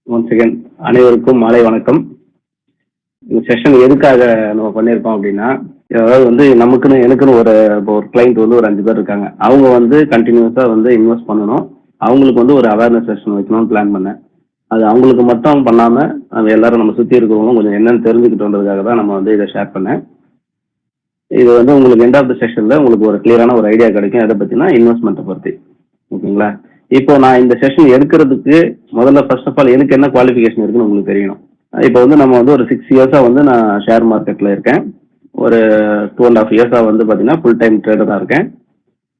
One second அனைவருக்கும் மாலை வணக்கம். இந்த செஷன் எதுக்காக நம்ம பண்ணியிருக்கோம் அப்படின்னா, அதாவது வந்து எனக்குன்னு ஒரு கிளைண்ட் வந்து ஒரு 5 பேர் இருக்காங்க. அவங்க வந்து கண்டினியூஸா வந்து இன்வெஸ்ட் பண்ணணும். அவங்களுக்கு வந்து ஒரு அவேர்னஸ் செஷன் வைக்கணும்னு பிளான் பண்ணேன். அது அவங்களுக்கு மட்டும் பண்ணாம நம்ம எல்லாரும் நம்ம சுத்தி இருக்கிறவங்களும் கொஞ்சம் என்னன்னு தெரிஞ்சுக்கிட்டோன்றதுக்காக தான் நம்ம வந்து இதை ஷேர் பண்ணேன். இது வந்து உங்களுக்கு எண்ட் ஆஃப் த செஷன்ல உங்களுக்கு ஒரு கிளியரான ஒரு ஐடியா கிடைக்கும். எதை பத்தினா இன்வெஸ்ட்மெண்ட்டை பத்தி. ஓகேங்களா? இப்போ நான் இந்த செஷன் எடுக்கிறதுக்கு முதல்ல ஃபர்ஸ்ட் ஆஃப் ஆல் எனக்கு என்ன குவாலிஃபிகேஷன் இருக்குன்னு உங்களுக்கு தெரியணும். இப்போ வந்து நம்ம வந்து ஒரு 6 இயர்ஸா வந்து நான் ஷேர் மார்க்கெட்ல இருக்கேன். ஒரு 2.5 இயர்ஸா வந்து பாத்தீங்கன்னா ஃபுல் டைம் ட்ரேடரா இருக்கேன்.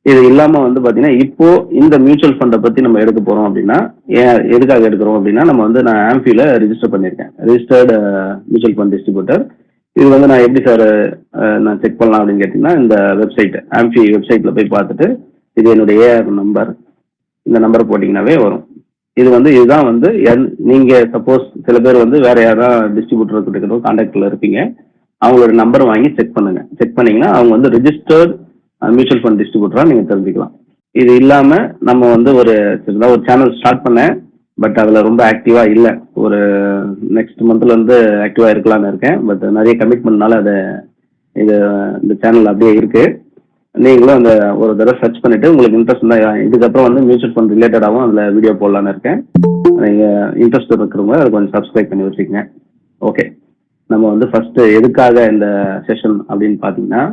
இது இல்லாம வந்து பாத்தீங்கன்னா இப்போ இந்த மியூச்சுவல் ஃபண்டை பத்தி நம்ம எடுக்க போறோம் அப்படின்னா, எதுக்காக எடுக்கிறோம் அப்படின்னா, நம்ம வந்து நான் ஆம்பில ரிஜிஸ்டர் பண்ணியிருக்கேன். Registered mutual fund distributor. இது வந்து நான் எப்படி சார் நான் செக் பண்ணலாம் அப்படின்னு கேட்டீங்கன்னா, இந்த வெப்சைட் ஆம்பி வெப்சைட்ல போய் பார்த்துட்டு இது என்னுடைய ஏஆர் நம்பர், இந்த நம்பரை போட்டிங்கனாவே வரும். இதுதான் வந்து நீங்க சப்போஸ் சில பேர் வந்து வேற யாராவது டிஸ்ட்ரிபியூட்டர் கிட்ட கான்டாக்ட்ல இருப்பீங்க. அவங்களோட நம்பர் வாங்கி செக் பண்ணுங்க. செக் பண்ணீங்கன்னா அவங்க வந்து ரிஜிஸ்டர்ட் மியூச்சுவல் ஃபண்ட் டிஸ்ட்ரிபியூட்டரா நீங்க தெரிஞ்சுக்கலாம். இது இல்லாம நம்ம வந்து ஒரு சேனல் ஸ்டார்ட் பண்ணேன். பட் அதுல ரொம்ப ஆக்டிவா இல்லை. ஒரு நெக்ஸ்ட் மந்த்ல இருந்து ஆக்டிவா இருக்கலாம்னு இருக்கேன். பட் நிறைய கமிட்மெண்ட்னால இந்த சேனல் அப்படியே இருக்கு. நீங்களும் அந்த ஒரு தடவை சர்ச் பண்ணிட்டு உங்களுக்கு இன்ட்ரெஸ்ட் தான், இதுக்கப்புறம் வந்து மியூச்சுவல் ஃபண்ட் ரிலேட்டடாகவும் அதுல வீடியோ போடலான்னு இருக்கேன். நீங்க இன்ட்ரெஸ்ட் இருக்கிறவங்க அதை கொஞ்சம் சப்ஸ்கிரைப் பண்ணி வச்சுக்கோங்க. ஓகே, நம்ம வந்து ஃபர்ஸ்ட் எதுக்காக இந்த செஷன் அப்படின்னு பாத்தீங்கன்னா,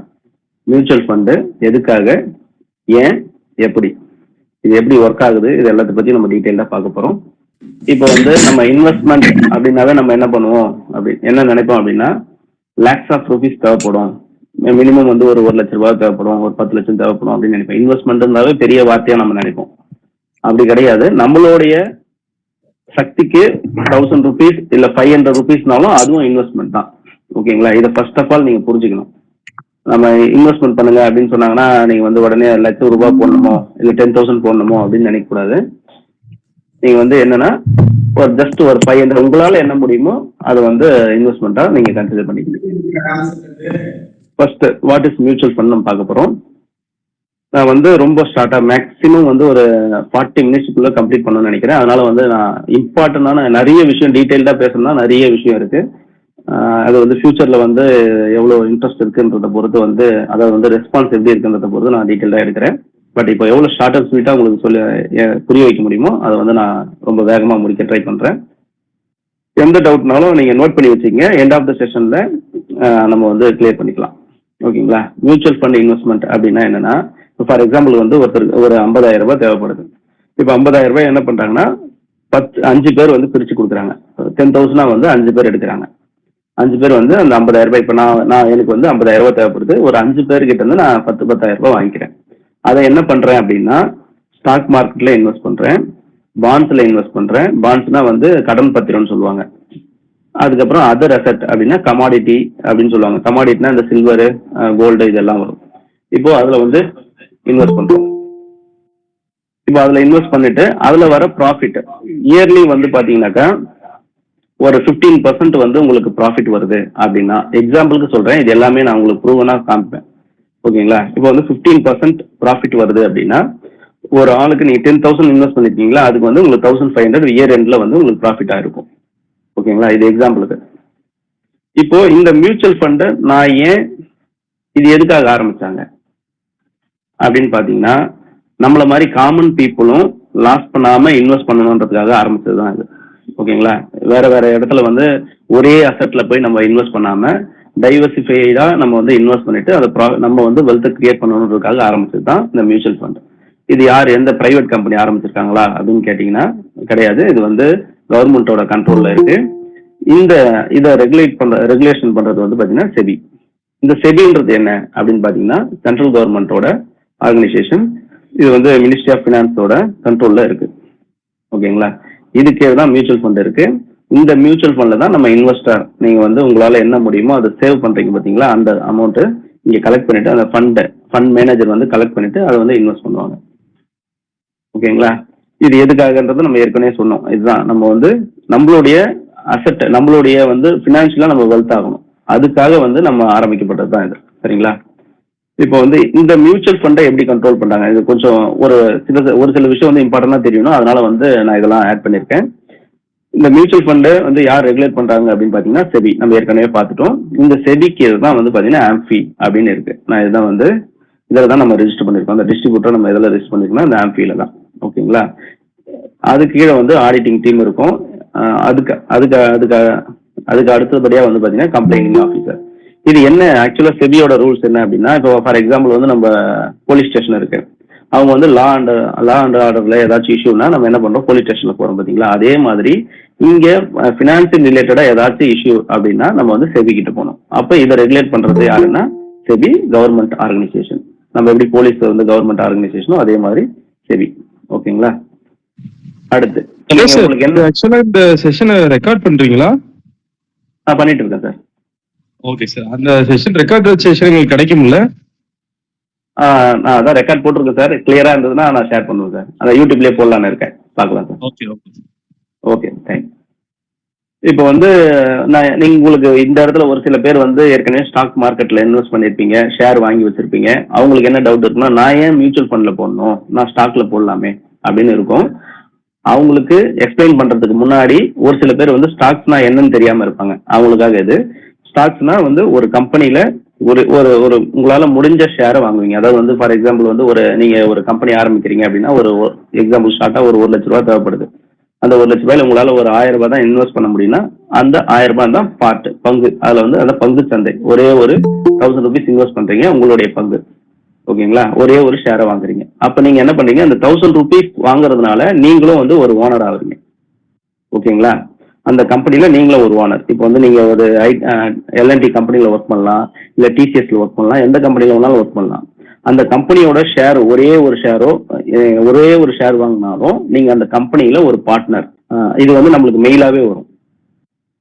மியூச்சுவல் ஃபண்டு எதுக்காக, ஏன், எப்படி, இது எப்படி ஒர்க் ஆகுது, இது எல்லாத்த பத்தி நம்ம டீட்டெயிலா பார்க்க போறோம். இப்போ வந்து நம்ம இன்வெஸ்ட்மெண்ட் அப்படின்னாவே நம்ம என்ன பண்ணுவோம், என்ன நினைப்போம் அப்படின்னா, லேக்ஸ் ஆஃப் ருபீஸ் தேவைப்படும், மினிமம் வந்து ஒரு 1 லட்ச ரூபாய் தேவைப்படும், ஒரு 10 லட்சம் தேவைப்படும் அப்படின்னு நினைப்போம். இன்வெஸ்ட்மெண்ட் இருந்தாவே பெரிய வார்த்தையா நம்ம நினைப்போம். அப்படி கிடையாது. நம்மளுடைய சக்திக்கு 1000 ருபீஸ் இல்ல 500 ருபீஸ்னாலும் அதுவும் இன்வெஸ்ட்மெண்ட் தான். ஓகேங்களா? இதை ஃபர்ஸ்ட் ஆஃப் ஆல் நீங்க புரிஞ்சுக்கணும். நம்ம இன்வெஸ்ட்மெண்ட் பண்ணுங்க அப்படின்னு சொன்னாங்கன்னா நீங்க வந்து உடனே 1,00,000 ரூபாய் போடணுமோ இல்ல 10,000 போடணுமோ அப்படின்னு நினைக்க கூடாது. நீங்க வந்து என்னன்னா ஒரு ஜஸ்ட் ஒரு 500 உங்களால என்ன முடியுமோ அதை வந்து இன்வெஸ்ட்மெண்டா நீங்க கன்சிடர் பண்ணிக்கணும். First what is mutual fund நம்ம பார்க்க போறோம். நான் வந்து ரொம்ப ஷார்ட்டா மேக்ஸிமம் வந்து ஒரு 40 மினிட்ஸ்க்குள்ள கம்ப்ளீட் பண்ணணும்னு நினைக்கிறேன். அதனால வந்து நான் இம்பார்ட்டன்டான நிறைய விஷயம் டீட்டெயில்டா பேசணும்னா நிறைய விஷயம் இருக்கு. அது வந்து ஃபியூச்சர்ல வந்து எவ்வளவு இன்ட்ரெஸ்ட் இருக்குன்றத பொறுத்து வந்து அதாவது வந்து ரெஸ்பான்ஸ் எப்படி இருக்குன்றத பொறுத்து நான் டீட்டெயில்டா எடுக்கிறேன். பட் இப்போ எவ்வளவு ஷார்ட் அண்ட் ஸ்வீட்டா உங்களுக்கு புரிய வைக்க முடியுமோ அதை வந்து நான் ரொம்ப வேகமா முடிக்க ட்ரை பண்றேன். எந்த டவுட்னாலும் நீங்க நோட் பண்ணி வச்சுக்கங்க. எண்ட் ஆஃப் த செஷன்ல நம்ம வந்து கிளியர் பண்ணிக்கலாம். ஓகேங்களா? மியூச்சுவல் ஃபண்ட் இன்வெஸ்ட்மெண்ட் அப்படின்னா என்னன்னா, ஃபார் எக்ஸாம்பிள் வந்து ஒருத்தருக்கு ஒரு 50,000 ரூபாய் தேவைப்படுது. இப்போ 50,000 ரூபாய் என்ன பண்றாங்கன்னா 5 பேர் வந்து பிரிச்சு கொடுக்குறாங்க. 10,000 வந்து 5 பேர் எடுக்கிறாங்க. 5 பேர் வந்து அந்த 50,000 ரூபாய் இப்போ நான் எனக்கு வந்து 50,000 ரூபாய் தேவைப்படுது. ஒரு 5 பேர்கிட்ட இருந்து நான் 10,000 ரூபாய் வாங்கிக்கிறேன். அதை என்ன பண்றேன் அப்படின்னா, ஸ்டாக் மார்க்கெட்ல இன்வெஸ்ட் பண்றேன், பாண்ட்ஸ்ல இன்வெஸ்ட் பண்றேன். பாண்ட்ஸ்னா வந்து கடன் பத்திரம்னு சொல்லுவாங்க. அதுக்கப்புறம் அதர் அசெட் அப்படின்னா கமாடிட்டி அப்படின்னு சொல்லுவாங்க. கமாடிட்டினா இந்த சில்வர், கோல்டு இதெல்லாம் வரும். இப்போ அதுல வந்து இன்வெஸ்ட் பண்றோம். இப்போ அதுல இன்வெஸ்ட் பண்ணிட்டு அதுல வர ப்ராஃபிட் இயர்லி வந்து பாத்தீங்கன்னாக்கா ஒரு 15% வந்து உங்களுக்கு ப்ராஃபிட் வருது அப்படின்னா, எக்ஸாம்பிளுக்கு சொல்றேன், இது எல்லாமே நான் உங்களுக்கு ப்ரூவனா காமிப்பேன். ஓகேங்களா? இப்போ வந்து 15% ப்ராஃபிட் வருது அப்படின்னா, ஒரு ஆளுக்கு நீங்க 10,000 இன்வெஸ்ட் பண்ணிருக்கீங்களா, அதுக்கு வந்து உங்களுக்கு 1,500 இயர் எண்ட்ல வந்து உங்களுக்கு ப்ராஃபிட் ஆயிருக்கும். ஓகேங்களா? இது எக்ஸாம்பிளுக்கு. இப்போ இந்த மியூச்சுவல் ஃபண்ட் நான் இது எதுக்காக ஆரம்பிச்சாங்க அப்படின்னு பாத்தீங்கன்னா, நம்மள மாதிரி காமன் பீப்புளும் லாஸ் பண்ணாம இன்வெஸ்ட் பண்ணணுன்றதுக்காக ஆரம்பிச்சதுதான் இது. ஓகேங்களா? வேற வேற இடத்துல வந்து ஒரே அசெட்ல போய் நம்ம இன்வெஸ்ட் பண்ணாம டைவர்சிஃபைடா நம்ம வந்து இன்வெஸ்ட் பண்ணிட்டு அதை நம்ம வந்து வெல்த் கிரியேட் பண்ணணுன்றதுக்காக ஆரம்பிச்சது தான் இந்த மியூச்சுவல் ஃபண்ட். இது யார், எந்த பிரைவேட் கம்பெனி ஆரம்பிச்சிருக்காங்களா அப்படின்னு கேட்டீங்கன்னா கிடையாது. இது வந்து கவர்மெண்டோட கண்ட்ரோல்ல இருக்கு. இதை ரெகுலேஷன் பண்றது வந்து பாத்தீங்கன்னா செபி. இந்த செபின்றது என்ன அப்படின்னு பாத்தீங்கன்னா சென்ட்ரல் கவர்மெண்டோட ஆர்கனைசேஷன். இது வந்து மினிஸ்ட்ரி ஆஃப் பினான்ஸோட கண்ட்ரோல்ல இருக்கு. ஓகேங்களா? இதுக்கே தான் மியூச்சுவல் ஃபண்ட் இருக்கு. இந்த மியூச்சுவல் ஃபண்ட்ல தான் நம்ம இன்வெஸ்டர் நீங்க வந்து உங்களால என்ன முடியுமோ அதை சேவ் பண்றீங்க பாத்தீங்களா, அந்த அமௌண்ட் இங்க கலெக்ட் பண்ணிட்டு அந்த ஃபண்ட் மேனேஜர் வந்து கலெக்ட் பண்ணிட்டு அதை வந்து இன்வெஸ்ட் பண்ணுவாங்க. ஓகேங்களா? இது எதுக்காகன்றது நம்ம ஏற்கனவே சொன்னோம். இதுதான் நம்ம வந்து நம்மளுடைய அசெட், நம்மளுடைய வந்து பினான்சியலா நம்ம வெல்த் ஆகணும். அதுக்காக வந்து நம்ம ஆரம்பிக்கப்பட்டது தான் இது. சரிங்களா? இப்போ வந்து இந்த மியூச்சுவல் ஃபண்டை எப்படி கண்ட்ரோல் பண்றாங்க, இது கொஞ்சம் ஒரு சில விஷயம் வந்து இம்பார்ட்டன்டா தெரியணும். அதனால வந்து நான் இதெல்லாம் ஆட் பண்ணிருக்கேன். இந்த மியூச்சுவல் ஃபண்டு வந்து யார் ரெகுலேட் பண்றாங்க அப்படின்னு பாத்தீங்கன்னா செபி. நம்ம ஏற்கனவே பார்த்துட்டோம். இந்த செபிக்கு தான் வந்து பாத்தீங்கன்னா ஆம்ஃபி அப்படின்னு இருக்கு. நான் இதுதான் வந்து இதில் தான் நம்ம ரெஜிஸ்டர் பண்ணிருக்கோம். அந்த டிஸ்ட்ரிபியூட்டர் நம்ம இதில் ரெஜிஸ்டர் பண்ணிருக்கோம்னா இந்த ஆம்ஃபில தான். ஓகேங்களா? அது கீழே வந்து ஆடிட்டிங் டீம் இருக்கும். அதுக்கு அதுக்கு அதுக்கு அதுக்கு அடுத்தபடியா வந்து பாத்தீங்கன்னா கம்ப்ளைண்டிங் ஆஃபீஸர். இது என்ன ஆக்சுவலா செபியோட ரூல்ஸ் என்ன அப்படின்னா, இப்போ ஃபார் எக்ஸாம்பிள் வந்து நம்ம போலீஸ் ஸ்டேஷன் இருக்கு. அவங்க வந்து லா அண்ட் ஆர்டர்ல ஏதாச்சும் இஷ்யூனா நம்ம என்ன பண்றோம், போலீஸ் ஸ்டேஷன்ல போறோம் பாத்தீங்களா? அதே மாதிரி இங்க பினான்சியல் ரிலேட்டடா ஏதாச்சும் இஷ்யூ அப்படின்னா நம்ம வந்து செபி கிட்ட போகணும். அப்ப இதை ரெகுலேட் பண்றது யாருன்னா செபி, கவர்மெண்ட் ஆர்கனைசேஷன். நம்ம எப்படி போலீஸ் வந்து கவர்மெண்ட் ஆர்கனைசேஷனோ அதே மாதிரி செபி. ஓகேங்களா? அடுத்து உங்களுக்கு என்ன ஆக்சுவலா இந்த செஷனை ரெக்கார்ட் பண்றீங்களா? பண்ணிட்டு இருக்கேன் சார். Okay sir. அந்த செஷன் ரெக்கார்ட் செஷன் உங்களுக்கு கிடைக்கும்ல? நான் அதான் ரெக்கார்ட் போட்டிருக்கேன் சார். கிளியரா இருந்ததுன்னா நான் ஷேர் பண்ணுவேன் சார். அதான் யூடியூப்லேயே போடலான்னு இருக்கேன். பார்க்கலாம் sir. Okay okay okay thanks. இப்போ வந்து நீங்க உங்களுக்கு இந்த இடத்துல ஒரு சில பேர் வந்து ஏற்கனவே ஸ்டாக் மார்க்கெட்ல இன்வெஸ்ட் பண்ணிருப்பீங்க, ஷேர் வாங்கி வச்சிருப்பீங்க. அவங்களுக்கு என்ன டவுட் இருக்குன்னா, நான் ஏன் மியூச்சுவல் ஃபண்ட்ல போடணும், நான் ஸ்டாக்ல போடலாமே அப்படின்னு இருக்கும். அவங்களுக்கு எக்ஸ்பிளைன் பண்றதுக்கு முன்னாடி ஒரு சில பேர் வந்து ஸ்டாக்ஸ்னா என்னன்னு தெரியாம இருப்பாங்க. அவங்களுக்காக இது ஸ்டாக்ஸ்னா வந்து ஒரு கம்பெனில ஒரு ஒரு ஒரு உங்களால முடிஞ்ச ஷேரை வாங்குவீங்க. அதாவது வந்து ஃபார் எக்ஸாம்பிள் வந்து நீங்க ஒரு கம்பெனி ஆரம்பிக்கிறீங்க அப்படின்னா ஒரு எக்ஸாம்பிள் ஷார்ட்டா ஒரு 1 லட்ச ரூபாய் தேவைப்படுது. அந்த 1 லட்ச ரூபாயில உங்களால ஒரு 1000 ரூபாய் தான் இன்வெஸ்ட் பண்ண முடியும்னா அந்த 1000 ரூபாய் தான் பார்ட் பங்கு. அதுல வந்து அந்த பங்கு சந்தை ஒரே ஒரு 1000 ருபீஸ் இன்வெஸ்ட் பண்றீங்க, உங்களுடைய பங்கு. ஓகேங்களா? ஒரே ஒரு ஷேரை வாங்குறீங்க. அப்ப நீங்க என்ன பண்றீங்க, அந்த 1000 ருபீஸ் வாங்குறதுனால நீங்களும் வந்து ஒரு ஓனர் ஆகுறீங்க. ஓகேங்களா? அந்த கம்பெனில நீங்களும் ஒரு ஓனர். இப்போ வந்து நீங்க ஒரு எல்என்டி கம்பெனில ஒர்க் பண்ணலாம், இல்ல டிசிஎஸ்ல ஒர்க் பண்ணலாம், எந்த கம்பெனில வேணாலும் ஒர்க் பண்ணலாம். அந்த கம்பெனியோட ஷேர் ஒரே ஒரு ஷேர் வாங்கினாலும் நீங்க அந்த கம்பெனில ஒரு பார்ட்னர். இது வந்து நம்மளுக்கு மெயிலாவே வரும்.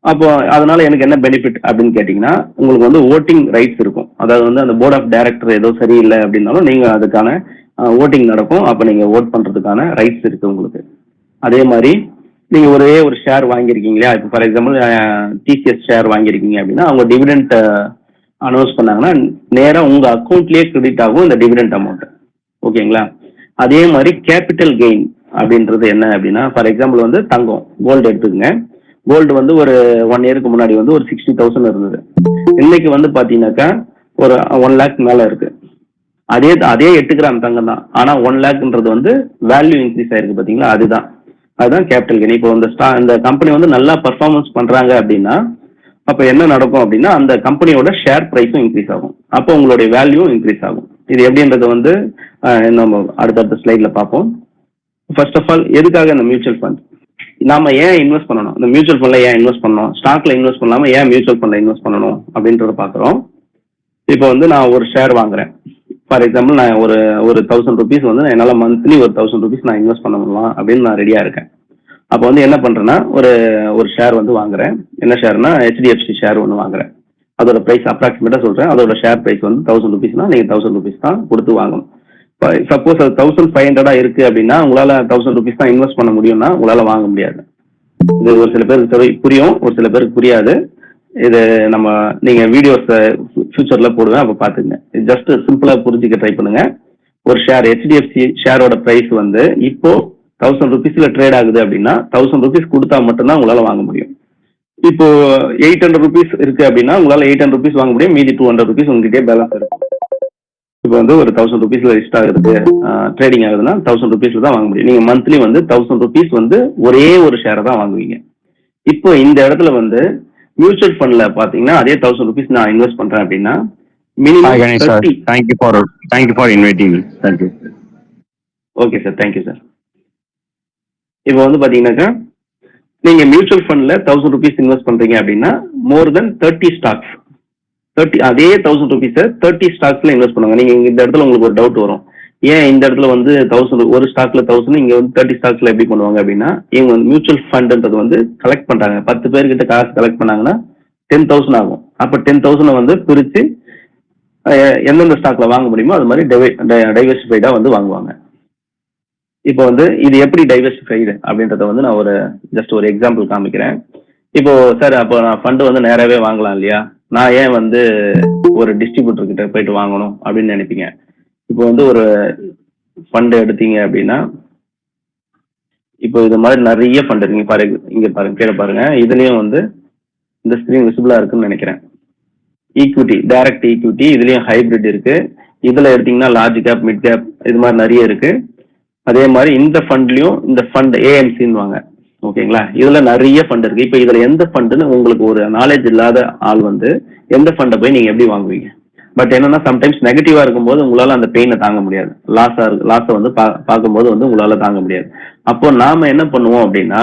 அப்போ அதனால எனக்கு என்ன பெனிஃபிட் அப்படின்னு கேட்டீங்கன்னா, உங்களுக்கு வந்து ஓட்டிங் ரைட்ஸ் இருக்கும். அதாவது வந்து அந்த போர்ட் ஆஃப் டைரக்டர் ஏதோ சரியில்லை அப்படின்னாலும் நீங்க அதுக்கான ஓட்டிங் நடக்கும். அப்ப நீங்க ஓட் பண்றதுக்கான ரைட்ஸ் இருக்கு உங்களுக்கு. அதே மாதிரி நீங்க ஒரே ஒரு ஷேர் வாங்கியிருக்கீங்களா, இப்போ ஃபார் எக்ஸாம்பிள் டிசிஎஸ் ஷேர் வாங்கியிருக்கீங்க அப்படின்னா அவங்க டிவிடெண்ட் அனௌன்ஸ் பண்ணாங்கன்னா நேரா உங்க அக்கௌண்ட்லயே கிரெடிட் ஆகும் இந்த டிவிடெண்ட் அமௌண்ட். ஓகேங்களா? அதே மாதிரி கேபிட்டல் கெயின் அப்படின்றது என்ன அப்படின்னா, ஃபார் எக்ஸாம்பிள் வந்து தங்கம், கோல்டு எடுத்துக்கங்க. கோல்டு வந்து ஒரு 1 இயருக்கு முன்னாடி வந்து ஒரு 60,000 இருந்தது. இன்னைக்கு வந்து பாத்தீங்கன்னாக்கா ஒரு 1 lakh மேல இருக்கு. அதே 8 கிராம் தங்கம் தான். ஆனா 1 lakhன்றது வந்து வேல்யூ இன்க்ரீஸ் ஆயிருக்கு பாத்தீங்களா? அதுதான் கேபிட்டல் கெயின். இப்போ இந்த கம்பெனி வந்து நல்லா பர்ஃபார்மன்ஸ் பண்றாங்க அப்படின்னா அப்ப என்ன நடக்கும் அப்படின்னா அந்த கம்பெனியோட ஷேர் பிரைஸும் இன்க்ரீஸ் ஆகும். அப்போ உங்களுடைய வேல்யூ இன்க்ரீஸ் ஆகும். இது எப்படின்றது வந்து நம்ம அடுத்தடுத்த ஸ்லைட்ல பார்ப்போம். ஃபர்ஸ்ட் ஆஃப் ஆல் எதுக்காக இந்த மியூச்சுவல் ஃபண்ட் நாம ஏன் இன்வெஸ்ட் பண்ணணும், இந்த மியூச்சுவல் ஃபண்ட்ல ஏன் இன்வெஸ்ட் பண்ணணும், ஸ்டாக்ல இன்வெஸ்ட் பண்ணாம ஏன் மியூச்சுவல் ஃபண்ட்ல இன்வெஸ்ட் பண்ணணும் அப்படின்றத பாக்குறோம். இப்போ வந்து நான் ஒரு ஷேர் வாங்குறேன். ஃபார் எக்ஸாம்பிள் நான் ஒரு 1000 ருபீஸ் வந்து என்னால மந்த்லி ஒரு 1000 ருபீஸ் நான் இன்வெஸ்ட் பண்ணலாம் அப்படின்னு நான் ரெடியா இருக்கேன். அப்போ வந்து என்ன பண்றேன்னா ஒரு ஷேர் வந்து வாங்குறேன். என்ன ஷேர்னா ஹெச்டிஎஃப்சி ஷேர் ஒன்று வாங்குறேன். அதோட பிரைஸ் அப்ராக்சிமேட்டா சொல்றேன். அதோட ஷேர் பிரைஸ் வந்து 1000 ருபீஸ்னா நீங்க 1000 ருபீஸ் தான் கொடுத்து வாங்கணும். சப்போஸ் அது 1500 இருக்கு அப்படின்னா உங்களால 1000 ருபீஸ் தான் இன்வெஸ்ட் பண்ண முடியும்னா உங்களால வாங்க முடியாது. இது ஒரு சில பேருக்கு புரியும், ஒரு சில பேருக்கு புரியாது. இது நீங்க வீடியோஸ் ஃபியூச்சர்ல போடுவேன், அப்ப பாத்துங்க. ஜஸ்ட் சிம்பிளா புரிஞ்சுக்க ட்ரை பண்ணுங்க. ஒரு ஷேர் ஹெச்டிஎஃப்சி ஷேரோட பிரைஸ் வந்து இப்போ 1000 ருபீஸ்ல ட்ரேட் ஆகுது அப்படின்னா 1000 ருபீஸ் கொடுத்தா மட்டும்தான் உங்களால வாங்க முடியும். இப்போ 800 ருபீஸ் இருக்கு அப்படின்னா உங்களால 800 ருபீஸ் வாங்க முடியும். மீதி 200 ருபீஸ் உங்ககிட்டே பேலன்ஸ் இருக்கும். இப்போ வந்து ஒரு 1000 ருபீஸ்ல லிஸ்ட் ஆகுது, ட்ரேடிங் ஆகுதுன்னா 1000 ருபீஸ்ல தான் வாங்க முடியும். நீங்க மந்த்லி வந்து 1000 ருபீஸ் வந்து ஒரே ஒரு ஷேரை தான் வாங்குவீங்க. இப்போ இந்த இடத்துல வந்து மியூச்சுவல் ஃபண்ட்ல பாத்தீங்கன்னா அதே 1000 ருபீஸ் நான் இன்வெஸ்ட் பண்றேன் அப்படின்னா minimum 30. Thank you for inviting me. Thank you. Okay sir, thank you sir. இப்போ வந்து பாத்தீங்கன்னாக்கா நீங்க மியூச்சுவல் ஃபண்ட்ல 1000 ருபீஸ் இன்வெஸ்ட் பண்றீங்க அப்படின்னா மோர் தென் 30 ஸ்டாக்ஸ், அதே 1000 ருபீஸை 30 ஸ்டாக்ஸ்ல இன்வெஸ்ட் பண்ணுவாங்க. நீங்க இந்த இடத்துல உங்களுக்கு ஒரு டவுட் வரும், ஏன் இந்த இடத்துல வந்து 1000 ஒரு ஸ்டாக்ல 1000 இங்க வந்து 30 ஸ்டாக்ஸ்ல எப்படி பண்ணுவாங்க அப்படின்னா, இவங்க வந்து மியூச்சுவல் ஃபண்ட்ன்றது வந்து கலெக்ட் பண்றாங்க. 10 பேர்கிட்ட காசு கலெக்ட் பண்ணாங்கன்னா 10,000 ஆகும். அப்ப 10,000 வந்து பிரிச்சு எந்தெந்த ஸ்டாக்ல வாங்க முடியுமோ அது மாதிரி டைவர்சிஃபைடா வந்து வாங்குவாங்க. இப்போ வந்து இது எப்படி டைவர்சிஃபைடு அப்படின்றத வந்து நான் ஜஸ்ட் ஒரு எக்ஸாம்பிள் காமிக்கிறேன். இப்போ சார் அப்போ நான் ஃபண்டு வந்து நேராவே வாங்கலாம் இல்லையா, நான் ஏன் வந்து ஒரு டிஸ்ட்ரிபியூட்டர் கிட்ட போயிட்டு வாங்கணும் அப்படின்னு நினைப்பீங்க. இப்போ வந்து ஒரு ஃபண்டு எடுத்தீங்க அப்படின்னா இப்போ இது மாதிரி நிறைய ஃபண்ட் இருக்கு. இங்க பாருங்க கீழே பாருங்க. இதுலயும் வந்து இந்த ஸ்கிரீன் விசிபிளா இருக்குன்னு நினைக்கிறேன். ஈக்விட்டி, டைரக்ட் ஈக்விட்டி, இதுலயும் ஹைபிரிட் இருக்கு. இதுல எடுத்தீங்கன்னா லார்ஜ் கேப், மிட் கேப், இது மாதிரி நிறைய இருக்கு. அதே மாதிரி இந்த ஃபண்ட்லயும் இந்த ஃபண்ட் ஏஎம்சின்னு வாங்க, ஓகேங்களா? இதுல நிறைய ஃபண்ட் இருக்கு. இப்போ இதுல எந்த ஃபண்டுன்னு உங்களுக்கு ஒரு நாலேஜ் இல்லாத ஆள் வந்து எந்த ஃபண்டை போய் நீங்க எப்படி வாங்குவீங்க? பட் என்னன்னா சம்டைம்ஸ் நெகட்டிவா இருக்கும்போது உங்களால அந்த பெயினை தாங்க முடியாது. லாஸை வந்து பார்க்கும்போது வந்து உங்களால தாங்க முடியாது. அப்போ நாம என்ன பண்ணுவோம் அப்படின்னா,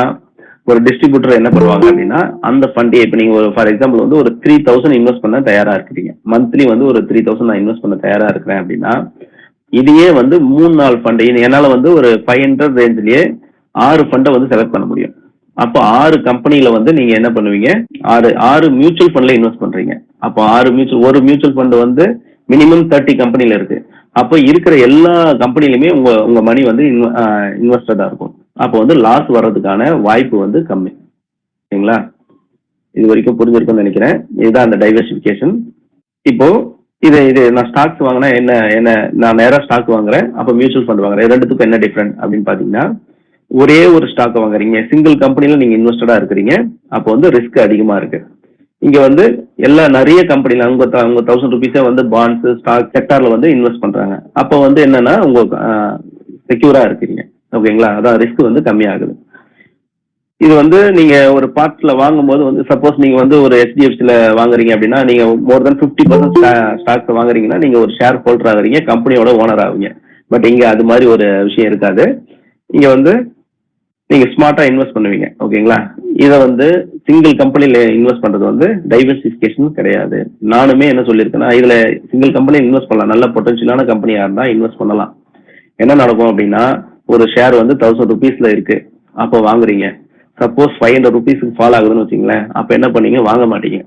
ஒரு டிஸ்ட்ரிபியூட்டர் என்ன பண்ணுவாங்க அப்படின்னா, அந்த ஃபண்டே இப்போ நீங்க ஒரு ஃபார் எக்ஸாம்பிள் வந்து ஒரு 3000 இன்வெஸ்ட் பண்ண தயாரா இருக்கிறீங்க. மந்த்லி வந்து ஒரு 3000 நான் இன்வெஸ்ட் பண்ண தயாரா இருக்கிறேன் அப்படின்னா, இதையே வந்து 3-4 ஃபண்ட் என்னால வந்து ஒரு 500 ரேஞ்சிலேயே 6 ஃபண்டை வந்து செலக்ட் பண்ண முடியும். அப்போ 6 கம்பெனில வந்து நீங்க என்ன பண்ணுவீங்க, 6 மியூச்சுவல் ஃபண்ட்ல இன்வெஸ்ட் பண்றீங்க. அப்போ ஒரு மியூச்சுவல் ஃபண்ட் வந்து மினிமம் 30 கம்பெனில இருக்கு. அப்போ இருக்கிற எல்லா கம்பெனிலுமே உங்க மணி வந்து இன்வெஸ்டடா இருக்கும். அப்போ வந்து லாஸ் வர்றதுக்கான வாய்ப்பு வந்து கம்மி. ஓகேங்களா? இது வரைக்கும் புரிஞ்சிருக்கும்னு நினைக்கிறேன். இதுதான் அந்த டைவர்சிபிகேஷன். இப்போ இது நான் ஸ்டாக்ஸ் வாங்கினா என்ன நான் நேரா ஸ்டாக் வாங்குறேன், அப்போ மியூச்சுவல் ஃபண்ட் வாங்குறேன். ரெண்டுத்துக்கும் என்ன டிஃபரெண்ட் அப்படின்னு பாத்தீங்கன்னா, ஒரே ஒரு ஸ்டாக் வாங்குறீங்க, சிங்கிள் கம்பெனில நீங்க இன்வெஸ்டடா இருக்கிறீங்க. அப்போ வந்து ரிஸ்க் அதிகமா இருக்கு. இங்க வந்து நிறைய கம்பெனில அவங்க 1000 ருபீஸை வந்து பாண்ட்ஸ், ஸ்டாக் செக்டார்ல வந்து இன்வெஸ்ட் பண்றாங்க. அப்போ வந்து என்னன்னா உங்க செக்யூரா இருக்கிறீங்க. ஓகேங்களா? அதான் ரிஸ்க் வந்து கம்மியாகுது. இது வந்து நீங்க ஒரு பார்ட்ஸ்ல வாங்கும்போது வந்து சப்போஸ் நீங்க வந்து ஒரு HDFCல வாங்குறீங்க அப்படின்னா, நீங்க மோர் தென் 50% ஸ்டாக்ஸ் வாங்குறீங்கன்னா நீங்க ஒரு ஷேர் ஹோல்டர் ஆகுறீங்க, கம்பெனியோட ஓனர் ஆகுங்க. பட் இங்க அது மாதிரி ஒரு விஷயம் இருக்காது. இங்க வந்து நீங்க ஸ்மார்ட்டா இன்வெஸ்ட் பண்ணுவீங்க. ஓகேங்களா? இதை வந்து சிங்கிள் கம்பெனில இன்வெஸ்ட் பண்றது வந்து டைவர்சிபிகேஷன் கிடையாது. நானுமே என்ன சொல்லியிருக்கேன்னா, இதுல சிங்கிள் கம்பெனி இன்வெஸ்ட் பண்ணலாம். நல்ல பொட்டன்ஷியலான கம்பெனியா இருந்தா இன்வெஸ்ட் பண்ணலாம். என்ன நடக்கும் அப்படின்னா, ஒரு ஷேர் வந்து 1000 ருபீஸ்ல இருக்கு, அப்போ வாங்குறீங்க. சப்போஸ் 500 ருபீஸ்க்கு ஃபால் ஆகுதுன்னு வச்சுங்களேன், அப்ப என்ன பண்ணீங்க, வாங்க மாட்டீங்க.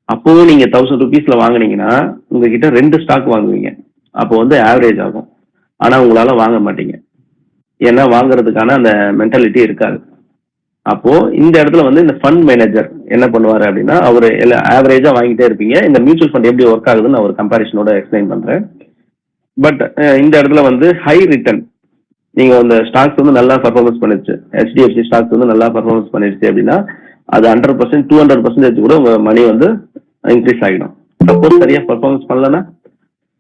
அப்பவும் நீங்க 1000 ருபீஸ்ல வாங்கினீங்கன்னா உங்ககிட்ட 2 ஸ்டாக் வாங்குவீங்க. அப்போ வந்து ஆவரேஜ் ஆகும். ஆனா உங்களால வாங்க மாட்டீங்க. ஏன்னா வாங்குறதுக்கான அந்த மென்டாலிட்டி இருக்காது. அப்போ இந்த இடத்துல வந்து இந்த ஃபண்ட் மேனேஜர் என்ன பண்ணுவாரு அப்படின்னா, அவரு ஆவரேஜா வாங்கிட்டே இருப்பீங்க. இந்த மியூச்சுவல் ஃபண்ட் எப்படி ஒர்க் ஆகுதுன்னு நான் ஒரு கம்பாரிசனோட எக்ஸ்பிளைன் பண்றேன். பட் இந்த இடத்துல வந்து ஹை ரிட்டர்ன், நீங்க அந்த ஸ்டாக்ஸ் வந்து நல்லா பர்ஃபார்மன்ஸ் பண்ணிருச்சு, HDFC ஸ்டாக்ஸ் வந்து நல்லா பர்ஃபார்மன்ஸ் பண்ணிருச்சு அப்படின்னா அது 100%, 200% கூட உங்க மணி வந்து இன்க்ரீஸ் ஆகிடும். சப்போஸ் சரியா பர்ஃபார்மன்ஸ் பண்ணலன்னா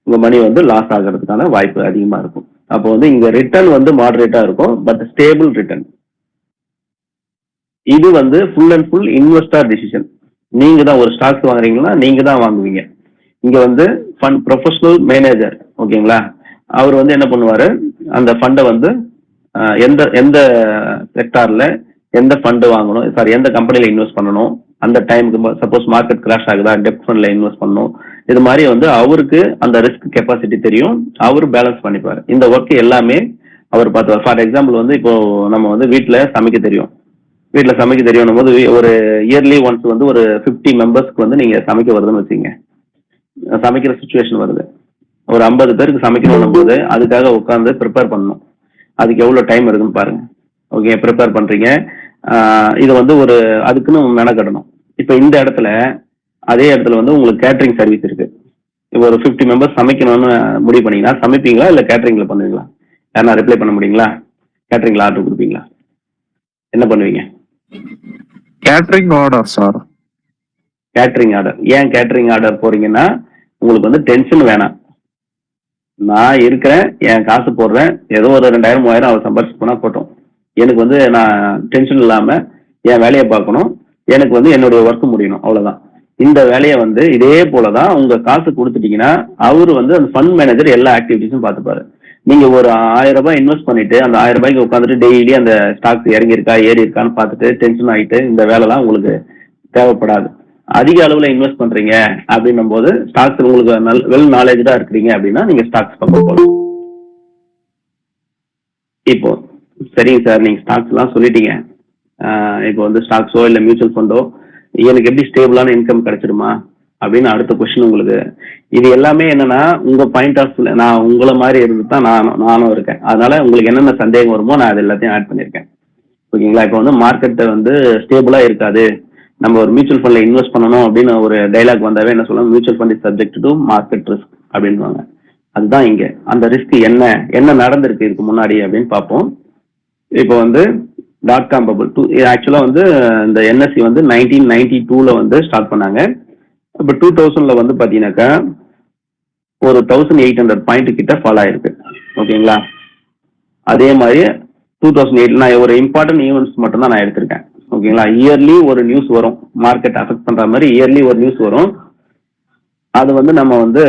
உங்க மணி வந்து லாஸ் ஆகிறதுக்கான வாய்ப்பு அதிகமா இருக்கும். அப்போ வந்து இங்க ரிட்டர்ன் வந்து மாடரேட்டா இருக்கும், பட் ஸ்டேபிள் ரிட்டர்ன். இது வந்து full and full investor decision. நீங்க தான் ஒரு ஸ்டாக்ஸ் வாங்குறீங்கன்னா நீங்க தான் வாங்குவீங்க. இங்க வந்து ஃபண்ட் ப்ரொஃபஷனல் மேனேஜர், ஓகேங்களா, அவர் வந்து என்ன பண்ணுவாரு, அந்த ஃபண்டை வந்து எந்த செக்டார்ல எந்த ஃபண்டு வாங்கணும், சாரி எந்த கம்பெனில இன்வெஸ்ட் பண்ணணும், அந்த டைமுக்கு சப்போஸ் மார்க்கெட் கிராஷ் ஆகுதா, டெப்ட் ஃபண்ட்ல இன்வெஸ்ட் பண்ணணும், இது மாதிரி வந்து அவருக்கு அந்த ரிஸ்க் கெப்பாசிட்டி தெரியும், அவர் பேலன்ஸ் பண்ணிப்பாரு. இந்த ஒர்க் எல்லாமே அவர் பார்த்துவார். ஃபார் எக்ஸாம்பிள் வந்து இப்போ நம்ம வந்து வீட்டில் சமைக்க தெரியும் போது ஒரு இயர்லி ஒன்ஸ் வந்து ஒரு 50 மெம்பர்ஸ்க்கு வந்து நீங்க சமைக்க வருதுன்னு வச்சுங்க, சமைக்கிற சுச்சுவேஷன் வருது, ஒரு 50 பேருக்கு சமைக்கணும் போது அதுக்காக உட்காந்து ப்ரிப்பேர் பண்ணணும். அதுக்கு எவ்வளவு டைம் இருக்குன்னு பாருங்க. ஓகே, ப்ரிப்பேர் பண்றீங்க, இது வந்து ஒரு அதுக்குன்னு மெனக்கட்டணும். இப்போ இந்த இடத்துல அதே இடத்துல வந்து உங்களுக்கு கேட்டரிங் சர்வீஸ் இருக்கு. இப்போ ஒரு 50 மெம்பர்ஸ் சமைக்கணும்னு முடிவு பண்ணீங்கன்னா சமைப்பீங்களா இல்லை கேட்டரிங்ல பண்ணுவீங்களா? யாரா ரிப்ளை பண்ண முடியுங்களா? கேட்டரிங்ல ஆர்டர் கொடுப்பீங்களா? என்ன பண்ணுவீங்க? Catering order sir. Catering order. ஏன் கேட்டரிங் ஆர்டர் போறீங்கன்னா உங்களுக்கு வந்து டென்ஷன் வேணாம். நான் இருக்கிறேன், என் காசு போடுறேன், ஏதோ ஒரு 2000-3000 அவர் சம்பாரிச்சு போனா போட்டோம், எனக்கு வந்து நான் டென்ஷன் இல்லாம என் வேலையை பார்க்கணும், எனக்கு வந்து என்னுடைய ஒர்க் முடியணும், அவ்வளவுதான். இந்த வேலையை வந்து இதே போலதான் உங்க காசு கொடுத்துட்டீங்கன்னா அவரு வந்து அந்த ஃபண்ட் மேனேஜர் எல்லா ஆக்டிவிட்டிஸும் பார்த்துப்பாரு. நீங்க ஒரு 1000 ரூபாய் இன்வெஸ்ட் பண்ணிட்டு அந்த 1000 ரூபாய்க்கு உட்காந்துட்டு டெய்லி அந்த ஸ்டாக்ஸ் இறங்கி இருக்கா ஏறி இருக்கான்னு பார்த்துட்டு டென்ஷன் ஆகிட்டு இந்த வேலைலாம் உங்களுக்கு தேவைப்படாது. அதிக அளவுல இன்வெஸ்ட் பண்றீங்க அப்படின்னும் போது ஸ்டாக்ஸ் உங்களுக்கு வெல் நாலேஜா இருக்கிறீங்க அப்படின்னா நீங்க ஸ்டாக்ஸ் பக்கம் போகலாம். இப்போ சரிங்க சார், நீங்க ஸ்டாக்ஸ் எல்லாம் சொல்லிட்டீங்க, இப்போ வந்து ஸ்டாக்ஸோ இல்லை மியூச்சுவல் ஃபண்டோ எனக்கு எப்படி ஸ்டேபிளான இன்கம் கிடைச்சிருமா அப்படின்னு அடுத்த கொஸ்டின் உங்களுக்கு. இது எல்லாமே என்னன்னா உங்க பாயிண்ட் ஆஃப் வியூல நான் உங்களை மாதிரி இருந்து தான் நானும் இருக்கேன். அதனால உங்களுக்கு என்னென்ன சந்தேகம் வருமோ நான் அது எல்லாத்தையும் ஆட் பண்ணியிருக்கேன். ஓகேங்களா? இப்போ வந்து மார்க்கெட்டை வந்து ஸ்டேபிளா இருக்காது, நம்ம ஒரு மியூச்சுவல் ஃபண்ட்ல இன்வெஸ்ட் பண்ணணும் அப்படின்னு ஒரு டைலாக் வந்தாவே என்ன சொல்லுவாங்க, mutual fund is subject to market risk அப்படின்வாங்க. அதுதான் இங்க அந்த ரிஸ்க் என்ன நடந்திருக்கு இதுக்கு முன்னாடி அப்படின்னு பார்ப்போம். இப்போ வந்து .com பபிள் ஆக்சுவலா வந்து இந்த என்எஸ்சி வந்து 1992 வந்து ஸ்டார்ட் பண்ணாங்க. இப்போ 2000 வந்து பாத்தீங்கன்னாக்கா ஒரு 1800 பாயிண்ட் கிட்ட ஃபாலோ ஆயிருக்கு. ஓகேங்களா? அதே மாதிரி 2008 நான் ஒரு இம்பார்ட்டன்ட் ஈவெண்ட்ஸ் மட்டும் தான் நான் எடுத்திருக்கேன். ஓகேங்களா? இயர்லி ஒரு நியூஸ் வரும், மார்க்கெட் அஃபெக்ட் பண்ற மாதிரி இயர்லி ஒரு நியூஸ் வரும். அது வந்து நம்ம வந்து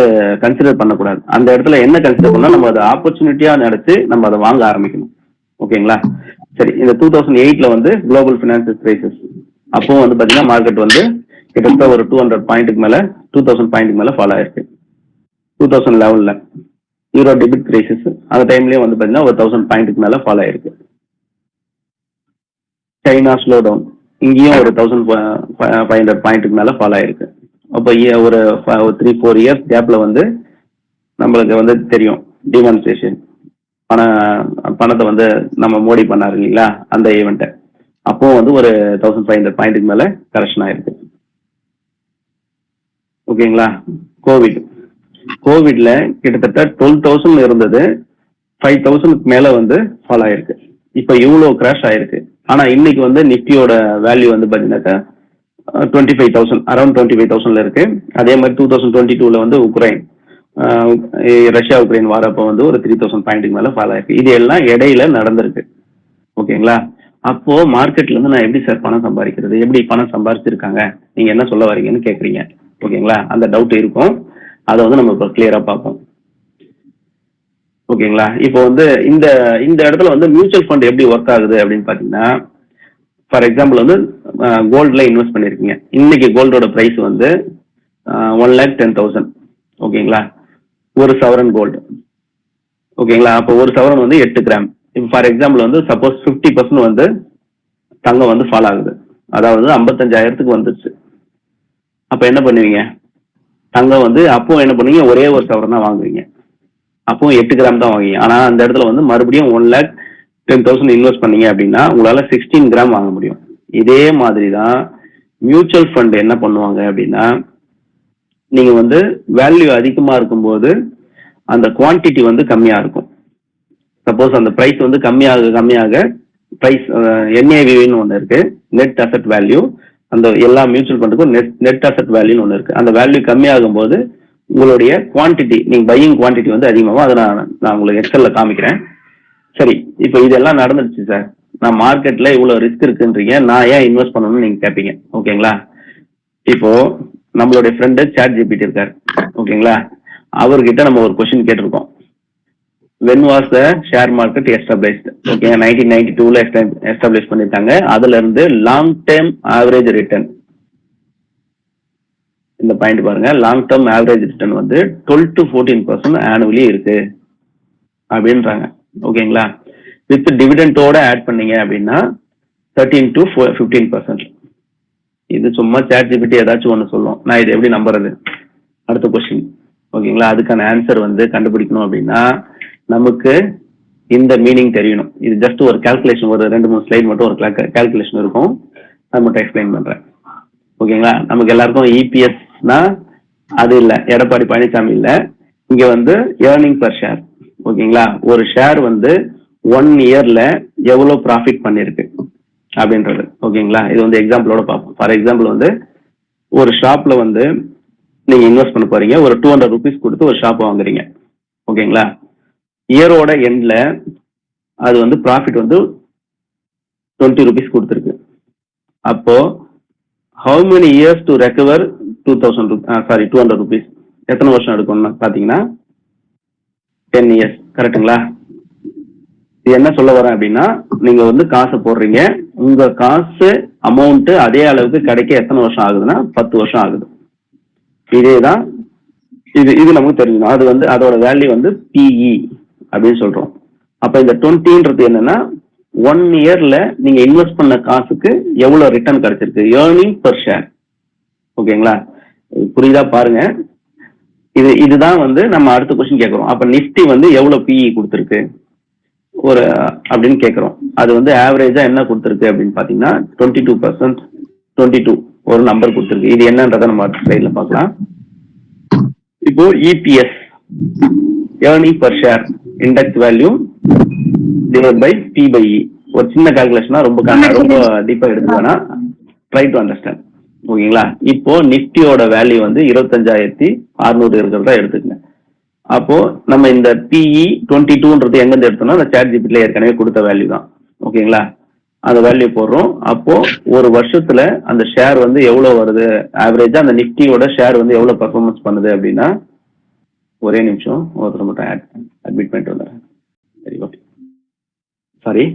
கன்சிடர் பண்ணக்கூடாது. அந்த இடத்துல என்ன கன்சிடர் பண்ணா நம்ம அதை ஆப்பர்ச்சுனிட்டியா நினைச்சு நம்ம அதை வாங்க ஆரம்பிக்கணும். ஓகேங்களா? சரி, இந்த 2008 வந்து குளோபல் பினான்சியல் கிரைசிஸ் அப்போ வந்து பாத்தீங்கன்னா மார்க்கெட் வந்து கிட்டத்தட்ட ஒரு 200 பாயிண்ட்டுக்கு மேல 2000 பாயிண்ட்டுக்கு மேல ஃபாலோ ஆயிருக்கு. 2011 யூரோ டெபிட் கிரைசிஸ் அந்த டைம்லயே வந்து பாத்தீங்கன்னா ஒரு 1000 பாயிண்ட்டுக்கு மேல ஃபாலோ ஆயிருக்கு. சைனா ஸ்லோ டவுன் இங்கேயும் ஒரு 1500 பாயிண்ட்டுக்கு மேல ஃபாலோ ஆயிருக்கு. அப்போ ஒரு 3-4 இயர்ஸ் கேப்ல வந்து நம்மளுக்கு வந்து தெரியும் டிமான்ஸ்ட்ரேஷன் பணத்தை வந்து நம்ம மோடி பண்ணாரு இல்லைங்களா, அந்த ஈவெண்ட்டை. அப்போ வந்து ஒரு 1500 பாயிண்ட்டுக்கு மேல கரெக்ஷன் ஆயிருக்கு. ஓகேங்களா? கோவிட்ல கிட்டத்தட்ட 12,000 இருந்தது, 5,000க்கு மேல வந்து ஃபாலோ ஆயிருக்கு. இப்ப இவ்வளவு கிராஷ் ஆயிருக்கு. ஆனா இன்னைக்கு வந்து நிஃப்டியோட வேல்யூ வந்து பாத்தீங்கன்னாக்கா 25,000 அரௌண்ட் 25,000 இருக்கு. அதே மாதிரி 2022 வந்து ரஷ்யா உக்ரைன் வாரப்போ வந்து ஒரு 3,000 பாயிண்ட்டுக்கு மேல ஃபாலோ ஆயிருக்கு. இது எல்லாம் இடையில நடந்திருக்கு. ஓகேங்களா? அப்போ மார்க்கெட்ல இருந்து நான் எப்படி சார் பணம் சம்பாதிக்கிறது, எப்படி பணம் சம்பாதிச்சிருக்காங்க, நீங்க என்ன சொல்ல வரீங்கன்னு கேக்குறீங்க. ஓகேங்களா? அந்த டவுட் இருக்கும், அதை வந்து நம்ம இப்போ கிளியரா பார்ப்போம். ஓகேங்களா? இப்போ வந்து இந்த இடத்துல வந்து மியூச்சுவல் ஃபண்ட் எப்படி ஒர்க் ஆகுது அப்படின்னு பாத்தீங்கன்னா, ஃபார் எக்ஸாம்பிள் வந்து கோல்ட்ல இன்வெஸ்ட் பண்ணிருக்கீங்க. இன்னைக்கு கோல்டோட பிரைஸ் வந்து 1,10,000. ஓகேங்களா? ஒரு சவரன் கோல்டு. ஓகேங்களா? அப்போ ஒரு சவரன் வந்து 8 கிராம். இப்போ ஃபார் எக்ஸாம்பிள் வந்து சப்போஸ் 50% வந்து தங்கம் வந்து ஃபால் ஆகுது, அதாவது 55,000க்கு வந்துருச்சு. அப்ப என்ன பண்ணுவீங்க? தங்கம் வந்து அப்போ என்ன பண்ணுவீங்க, ஒரே ஒரு சவரன் தான் வாங்குவீங்க. அப்போ 8 கிராம் தான் வாங்குவீங்க. ஆனா அந்த இடத்துல வந்து மறுபடியும் 1,10,000 இன்வெஸ்ட் பண்ணீங்க அப்படின்னா உங்களால 16 கிராம் வாங்க முடியும். இதே மாதிரி தான் மியூச்சுவல் ஃபண்ட் என்ன பண்ணுவாங்க அப்படின்னா, நீங்க வந்து வேல்யூ அதிகமா இருக்கும்போது அந்த குவான்டிட்டி வந்து கம்மியா இருக்கும். சப்போஸ் அந்த பிரைஸ் வந்து கம்மியாக பிரைஸ் NAVன்னு ஒன்று இருக்கு, நெட் அசெட் வேல்யூ. அந்த எல்லா மியூச்சுவல் ஃபண்டுக்கும் நெட் அசெட் வேல்யூன்னு ஒன்று இருக்கு. அந்த வேல்யூ கம்மியாகும் போது உங்களுடைய குவான்டிட்டி, நீங்க பையிங் குவான்டிட்டி வந்து அதிகமாகும். அதை நான் உங்களுக்கு எக்ஸல்ல காமிக்கிறேன். சரி, இப்போ இதெல்லாம் நடந்துருச்சு சார், நான் மார்க்கெட்ல இவ்வளவு ரிஸ்க் இருக்குன்றீங்க, நான் ஏன் இன்வெஸ்ட் பண்ணணும்னு நீங்க கேட்பீங்க. ஓகேங்களா? இப்போ நம்மளுடைய ஃப்ரெண்டு ChatGPT இருக்காரு. ஓகேங்களா? அவர்கிட்ட நம்ம ஒரு கொஸ்டின் கேட்டிருக்கோம். when was the share market established? Okay, 1992ல எஸ்டாப்ளிஷ் பண்ணிருக்காங்க. அதுல இருந்து லாங் டேர்ம் ஆவரேஜ் ரிட்டர்ன், இந்த பாயிண்ட் பாருங்க, லாங் டேர்ம் ஆவரேஜ் ரிட்டர்ன் வந்து 12 to 14% ஆனுவலி இருக்கு அப்படின்றாங்க. ஓகேங்களா? வித் டிவிடெண்டோட ஆட் பண்ணீங்க அப்படின்னா 13 to 15%. இது சும்மா ChatGPT ஏதாச்சும் ஒன்று சொல்லும், நான் இது எப்படி நம்புறது? அடுத்த கொஸ்டின். ஓகேங்களா? அதுக்கான ஆன்சர் வந்து கண்டுபிடிக்கணும் அப்படின்னா நமக்கு இந்த மீனிங் தெரியணும். இது ஜஸ்ட் ஒரு கால்குலேஷன், ஒரு 2-3 ஸ்லைட் மட்டும் ஒரு கால்குலேஷன் இருக்கும், நான் மட்டும் எக்ஸ்பிளைன் பண்றேன். ஓகேங்களா? நமக்கு எல்லாருக்கும் EPSனா அது இல்லை, எடப்பாடி பழனிசாமி இல்லை. இங்க வந்து ஏர்னிங் பர் ஷேர். ஓகேங்களா? ஒரு ஷேர் வந்து 1 இயர்ல எவ்வளவு ப்ராஃபிட் பண்ணிருக்கு அப்படின்றது. ஓகேங்களா? இது வந்து எக்ஸாம்பிளோட பார்ப்போம். ஃபார் எக்ஸாம்பிள் வந்து ஒரு ஷாப்ல வந்து நீங்க இன்வெஸ்ட் பண்ண போறீங்க, ஒரு 200 rupees கொடுத்து ஒரு ஷாப் வாங்குறீங்க. ஓகேங்களா? இயரோட எண்ட்ல அது வந்து ப்ராஃபிட் வந்து 20 rupees கொடுத்துருக்கு. அப்போ how many years to recover 200 rupees? எத்தனை வருஷம் எடுக்கும்னு பாத்தீங்கன்னா 10 years. கரெக்டுங்களா? இது என்ன சொல்ல வரேன் அப்படின்னா, நீங்க வந்து காசை போடுறீங்க, உங்க காசு அமௌண்ட் அதே அளவுக்கு கிடைக்க எத்தனை வருஷம் ஆகுதுன்னா 10 வருஷம் ஆகுது. இதேதான் இது நமக்கு தெரிஞ்சுக்கணும். அது வந்து அதோட வேல்யூ வந்து PE அப்படின்னு சொல்றோம். அப்ப இந்த 20ன்றது என்னன்னா 1 இயர்ல நீங்க இன்வெஸ்ட் பண்ண காசுக்கு எவ்வளவு ரிட்டர்ன் கிடைச்சிருக்கு, ஏர்னிங் பர் ஷேர். ஓகேங்களா? புரியுதா பாருங்க. இதுதான் வந்து நம்ம அடுத்த கொஸ்டின் கேட்கிறோம். அப்ப நிஃப்டி வந்து எவ்வளவு PE கொடுத்துருக்கு ஒரு அப்படின்னு கேட்கிறோம். அது வந்து ஆவரேஜா என்ன கொடுத்துருக்கு அப்படின்னு பாத்தீங்கன்னா 22%. 22 ஒரு நம்பர் கொடுத்துருக்கு. இது என்னன்றதை நம்ம அடுத்த ஸ்லைட்ல பார்க்கலாம். இப்போ EPS, earning per share, index value divide by P/E. ஒரு சின்ன கால்குலேஷனா ரொம்ப டீப்பா எடுத்து வேணா ட்ரை டு அண்டர்ஸ்டாண்ட். ஓகேங்களா? இப்போ நிஃப்டியோட வேல்யூ வந்து 25,600 இருக்கிறதா எடுத்துக்கங்க. அப்போ நம்ம இந்த PE 22ன்றது எங்க இருந்து எடுத்தோம்னா அந்த சாட் ஜிபிடில ஏற்கனவே கொடுத்த வேல்யூ தான். ஓகேங்களா? அந்த வேல்யூ போடுறோம். அப்போ ஒரு வருஷத்துல அந்த ஷேர் வந்து எவ்வளவு வருது, ஆவரேஜா அந்த நிஃப்டியோட ஷேர் வந்து எவ்வளவு பெர்ஃபார்மன்ஸ் பண்ணுது அப்படின்னா, ஒரே நிமிஷம் ஒருத்தர் மட்டும் அட்மிட் பண்ணிட்டு வந்துடுறேன். சரி, ஓகே, சாரி.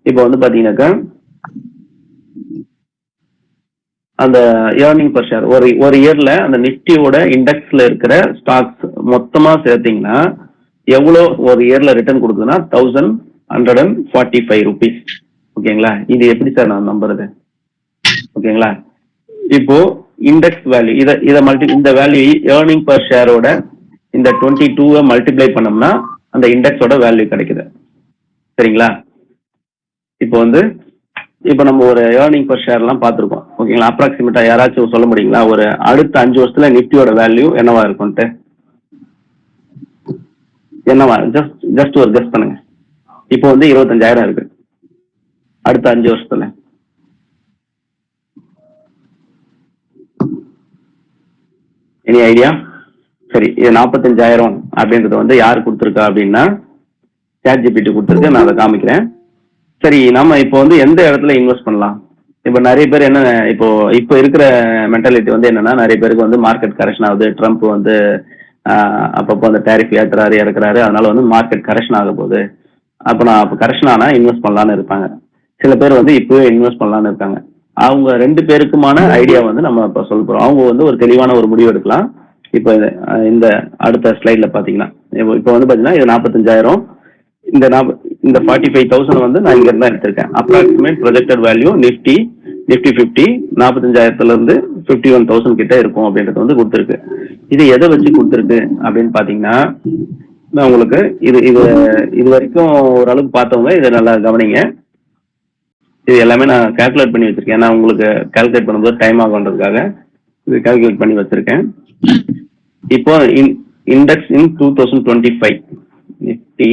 இப்போ வந்து பாத்தீங்கன்னாக்கா அந்த ஏர்னிங் பர் ஷேர் ஒரு இயர்ல அந்த நிஃப்டியோட இண்டெக்ஸ்ல இருக்கிற ஸ்டாக்ஸ் மொத்தமா சேர்த்தீங்கன்னா எவ்வளோ ஒரு இயர்ல ரிட்டர்ன் கொடுக்குதுன்னா 1145 rupees. ஓகேங்களா? இது எப்படி சார் நான் நம்புறது? ஓகேங்களா? இப்போ இண்டெக்ஸ் வேல்யூ இந்த வேல்யூ ஏர்னிங் பர் ஷேரோட இந்த 22 மல்டிப்ளை பண்ணோம்னா அந்த இண்டெக்ஸோட வேல்யூ கிடைக்குது. சரிங்களா? இப்போ நம்ம ஒரு ஏர்னிங் பர் ஷேர் எல்லாம் பார்த்துருக்கோம். ஓகேங்களா? அப்ராக்சிமேட்டா யாராச்சும் சொல்ல முடியுங்களா ஒரு அடுத்த 5 வருஷத்துல நிஃப்டியோட வேல்யூ என்னவா இருக்கும்ட்டு? என்னவா? ஜஸ்ட் ஒரு கெஸ் பண்ணுங்க. இப்போ வந்து 25,000 இருக்கு. அடுத்த 5 வருஷத்துல எனி ஐடியா? சரி, இது 45,000 அப்படின்றது வந்து யார் கொடுத்துருக்கா அப்படின்னா சாட் ஜிபிடி கொடுத்துருக்கு. நான் அதை காமிக்கிறேன். சரி, நம்ம இப்போ வந்து எந்த இடத்துல இன்வெஸ்ட் பண்ணலாம்? இப்போ நிறைய பேர் என்ன, இப்போ இருக்கிற மென்டாலிட்டி வந்து என்னன்னா, நிறைய பேருக்கு வந்து மார்க்கெட் கரெக்ஷன் ஆகுது. ட்ரம்ப் வந்து அப்பப்போ அந்த டேரிஃப் ஏற்றுறாரு இறக்குறாரு, அதனால வந்து மார்க்கெட் கரெக்ஷன் ஆக போகுது. அப்போ கரெக்ஷன் ஆனா இன்வெஸ்ட் பண்ணலான்னு இருப்பாங்க. சில பேர் வந்து இப்பவே இன்வெஸ்ட் பண்ணலான்னு இருக்காங்க. அவங்க 2 பேருக்குமான ஐடியா வந்து நம்ம இப்போ சொல்ல போறோம். அவங்க வந்து ஒரு தெளிவான ஒரு முடிவு எடுக்கலாம். இப்போ இந்த அடுத்த ஸ்லைட்ல பாத்தீங்கன்னா இப்போ வந்து பாத்தீங்கன்னா இது 45,000. இந்த 45,000 வந்து நான் இங்க இருந்தா எடுத்திருக்கேன். அப்ராக்சிமேட் ப்ரொஜெக்டட் வேல்யூ நிஃப்டி 50 45,000ல இருந்து 51,000 கிட்ட இருக்கும் அப்படின்றது வந்து கொடுத்துருக்கு. இது எதை வச்சு கொடுத்துருக்கு அப்படின்னு பாத்தீங்கன்னா, நான் உங்களுக்கு இது வரைக்கும் ஓரளவுக்கு பார்த்தவங்க இதை நல்லா கவனிங்க. இது எல்லாமே நான் கால்குலேட் பண்ணி வச்சிருக்கேன். ஏன்னா உங்களுக்கு கால்குலேட் பண்ணும்போது டைம் ஆகுன்றதுக்காக இது கால்குலேட் பண்ணி வச்சிருக்கேன். இப்போ இண்டெக்ஸ் இன் 2025 நிஃப்டி,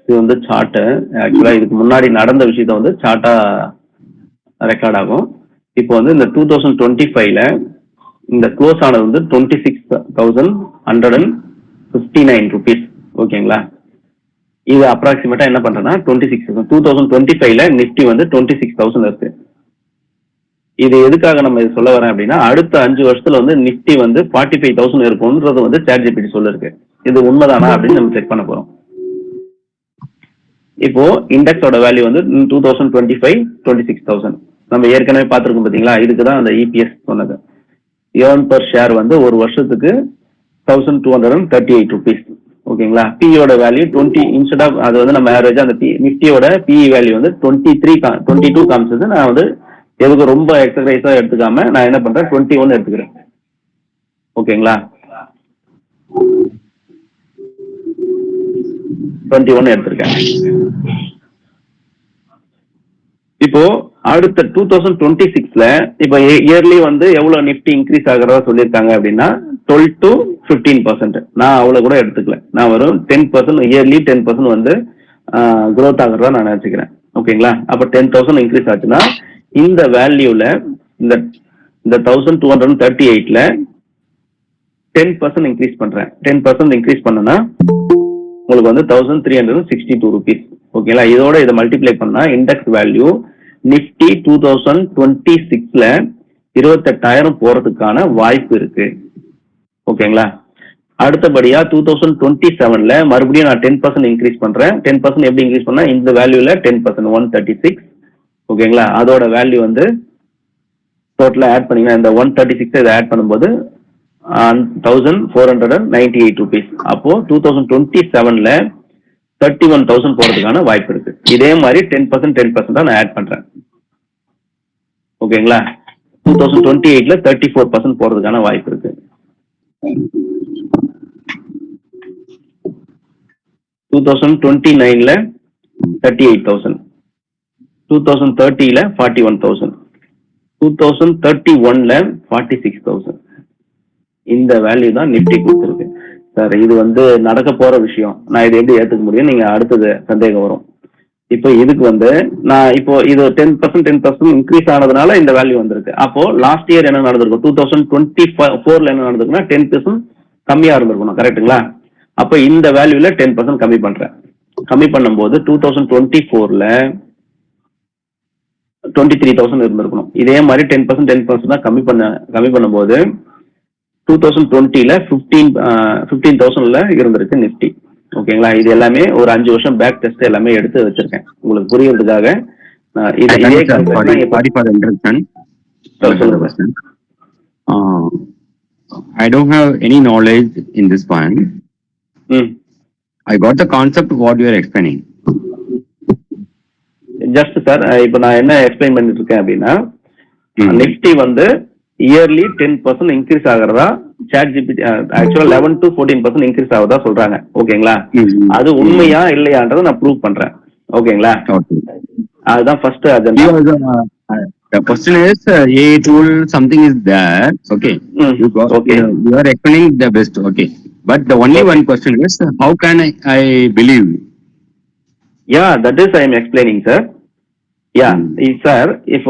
இது வந்து சார்ட். ஆக்சுவலா இதுக்கு முன்னாடி நடந்த விஷயத்த வந்து சார்ட்டா ரெக்கார்ட் ஆகும். இப்போ வந்து இந்த 2025ல இந்த க்ளோஸ் ஆனது வந்து 26,159 rupees. ஓகேங்களா? இது அப்ராக்சிமேட்டா என்ன பண்றேன்னா 2025ல நிஃப்டி வந்து 26,000 இருக்கு. இது எதுக்காக நம்ம இது சொல்ல வரேன் அப்படின்னா, அடுத்த 5 வருஷத்துல வந்து நிஃப்டி வந்து 45,000 இருக்கும்ன்றது வந்து சாட் ஜிபிடி சொல்லிருக்கு. இது உண்மைதானா அப்படின்னு நம்ம செக் பண்ண போறோம். இப்போ இண்டெக்ஸோட வேல்யூ வந்து 2025 26,000 நம்ம ஏற்கனவே பார்த்திருக்கோம் பாத்தீங்களா? இதுக்குதான் அந்த இபிஎஸ் சொன்னது. ஏர்ன் பர் ஷேர் வந்து ஒரு வருஷத்துக்கு 1238 rupees. ஓகேங்களா? பியோட வேல்யூ 20 இன்ஸ்டெட் ஆஃப் அது வந்து நம்ம ஆவரேஜா அந்த நிஃப்டியோட பிஇ வேல்யூ வந்து 22 காமிச்சது. நான் வந்து எதுக்கு ரொம்ப எக்ஸசைஸா எடுத்துக்காம நான் என்ன பண்றேன் 21 எடுத்துக்கிறேன். ஓகேங்களா? 21 எடுத்திருக்கேன். இப்போ அடுத்த 2026ல இப்போ இயர்லி வந்து எவ்வளவு நிஃப்டி இன்க்ரீஸ் ஆகிறதா சொல்லியிருக்காங்க அப்படின்னா 12 to 15%. நான் அவ்வளவு கூட எடுத்துக்கல. நான் வரும் 10% இயர்லி 10% வந்து growth ஆகிறதா நான் நினைச்சுக்கிறேன். ஓகேங்களா? அப்ப 10,000 இன்க்ரீஸ் ஆச்சுன்னா இந்த வேல்யூல இந்த 1238ல 10% இன்க்ரீஸ் பண்றேன். 10% இன்க்ரீஸ் பண்ணனா உங்களுக்கு வந்து 1362 rupees. ஓகேங்களா? இதோட இதை மல்டிப்ளை பண்ணா இண்டெக்ஸ் வேல்யூ நிஃப்டி 2026ல 28,000 போறதுக்கான வாய்ப்பு இருக்கு. ஓகேங்களா? அடுத்தபடியா 2027ல மறுபடியும் நான் 10% இன்க்ரீஸ் பண்றேன். 10% எப்படி இன்க்ரீஸ் பண்ணா இந்த வேல்யூல 10% 136. ஓகேங்களா? அதோட வேல்யூ வந்து டோட்டலா ஆட் பண்ணீங்கன்னா இந்த 136 இதை ஆட் பண்ணும்போது 1498 rupees. அப்போ 2027ல 31,000 போறதுக்கான வாய்ப்பு இருக்கு. இதே மாதிரி 10% தான் நான் ஆட் பண்றேன். ஓகேங்களா? 2028ல 34% போறதுக்கான வாய்ப்பு இருக்கு. 2029ல 38,000, 2030ல 41,000, 2031ல 46,000. இந்த வேல்யூ தான் நிஃப்டி கொடுத்துருக்கு. சார் இது வந்து நடக்க போற விஷயம், நான் இதை எப்படி ஏத்துக்க முடியும், நீங்க அடுத்தது சந்தேகம் வரும். இப்போ இதுக்கு வந்து நான் இப்போ இது 10% இன்க்ரீஸ் ஆனதுனால இந்த வேல்யூ வந்திருக்கு. அப்போ லாஸ்ட் இயர் என்ன நடந்திருக்கும், 2024 என்ன நடந்திருக்குன்னா 10% கம்மியா இருந்திருக்கணும், கரெக்டுங்களா? அப்போ இந்த வேல்யூல 10% கம்மி பண்றேன். கம்மி பண்ணும்போது 2024ல 23,000 இருந்திருக்கணும். இதே மாதிரி 10% தான் கம்மி பண்ணும்போது 2020ல 15,000ல இருந்திருக்கு நிப்டி. ஓகேங்களா? இது எல்லாமே ஒரு 5 வருஷம் பேக் டெஸ்ட் எல்லாமே எடுத்து வச்சிருக்கேன் உங்களுக்கு புரியறதுக்காக. I don't have any knowledge in this one. I got the concept of what you are explaining. Just sir, இப்போ நான் என்ன எக்ஸ்பிளைன் பண்ணிட்டு இருக்கேன் அப்படின்னா, நிப்டி வந்து இயர்லி 10% இன்க்ரீஸ் ஆகிறதா சாட் ஜிபிடி ஆக்சுவலா 11 to 14% இன்க்ரீஸ் ஆகுதா சொல்றாங்க. ஓகேங்களா? அது உண்மையா இல்லையான்றதை நான் ப்ரூவ் பண்றேன். ஓகேங்களா? அதுதான் first agenda. The question is, a tool something is there. Okay. Okay. You are explaining the best. Okay. But the only one question is, how can I believe? Yeah, that is I am explaining, sir. Yeah, sir, if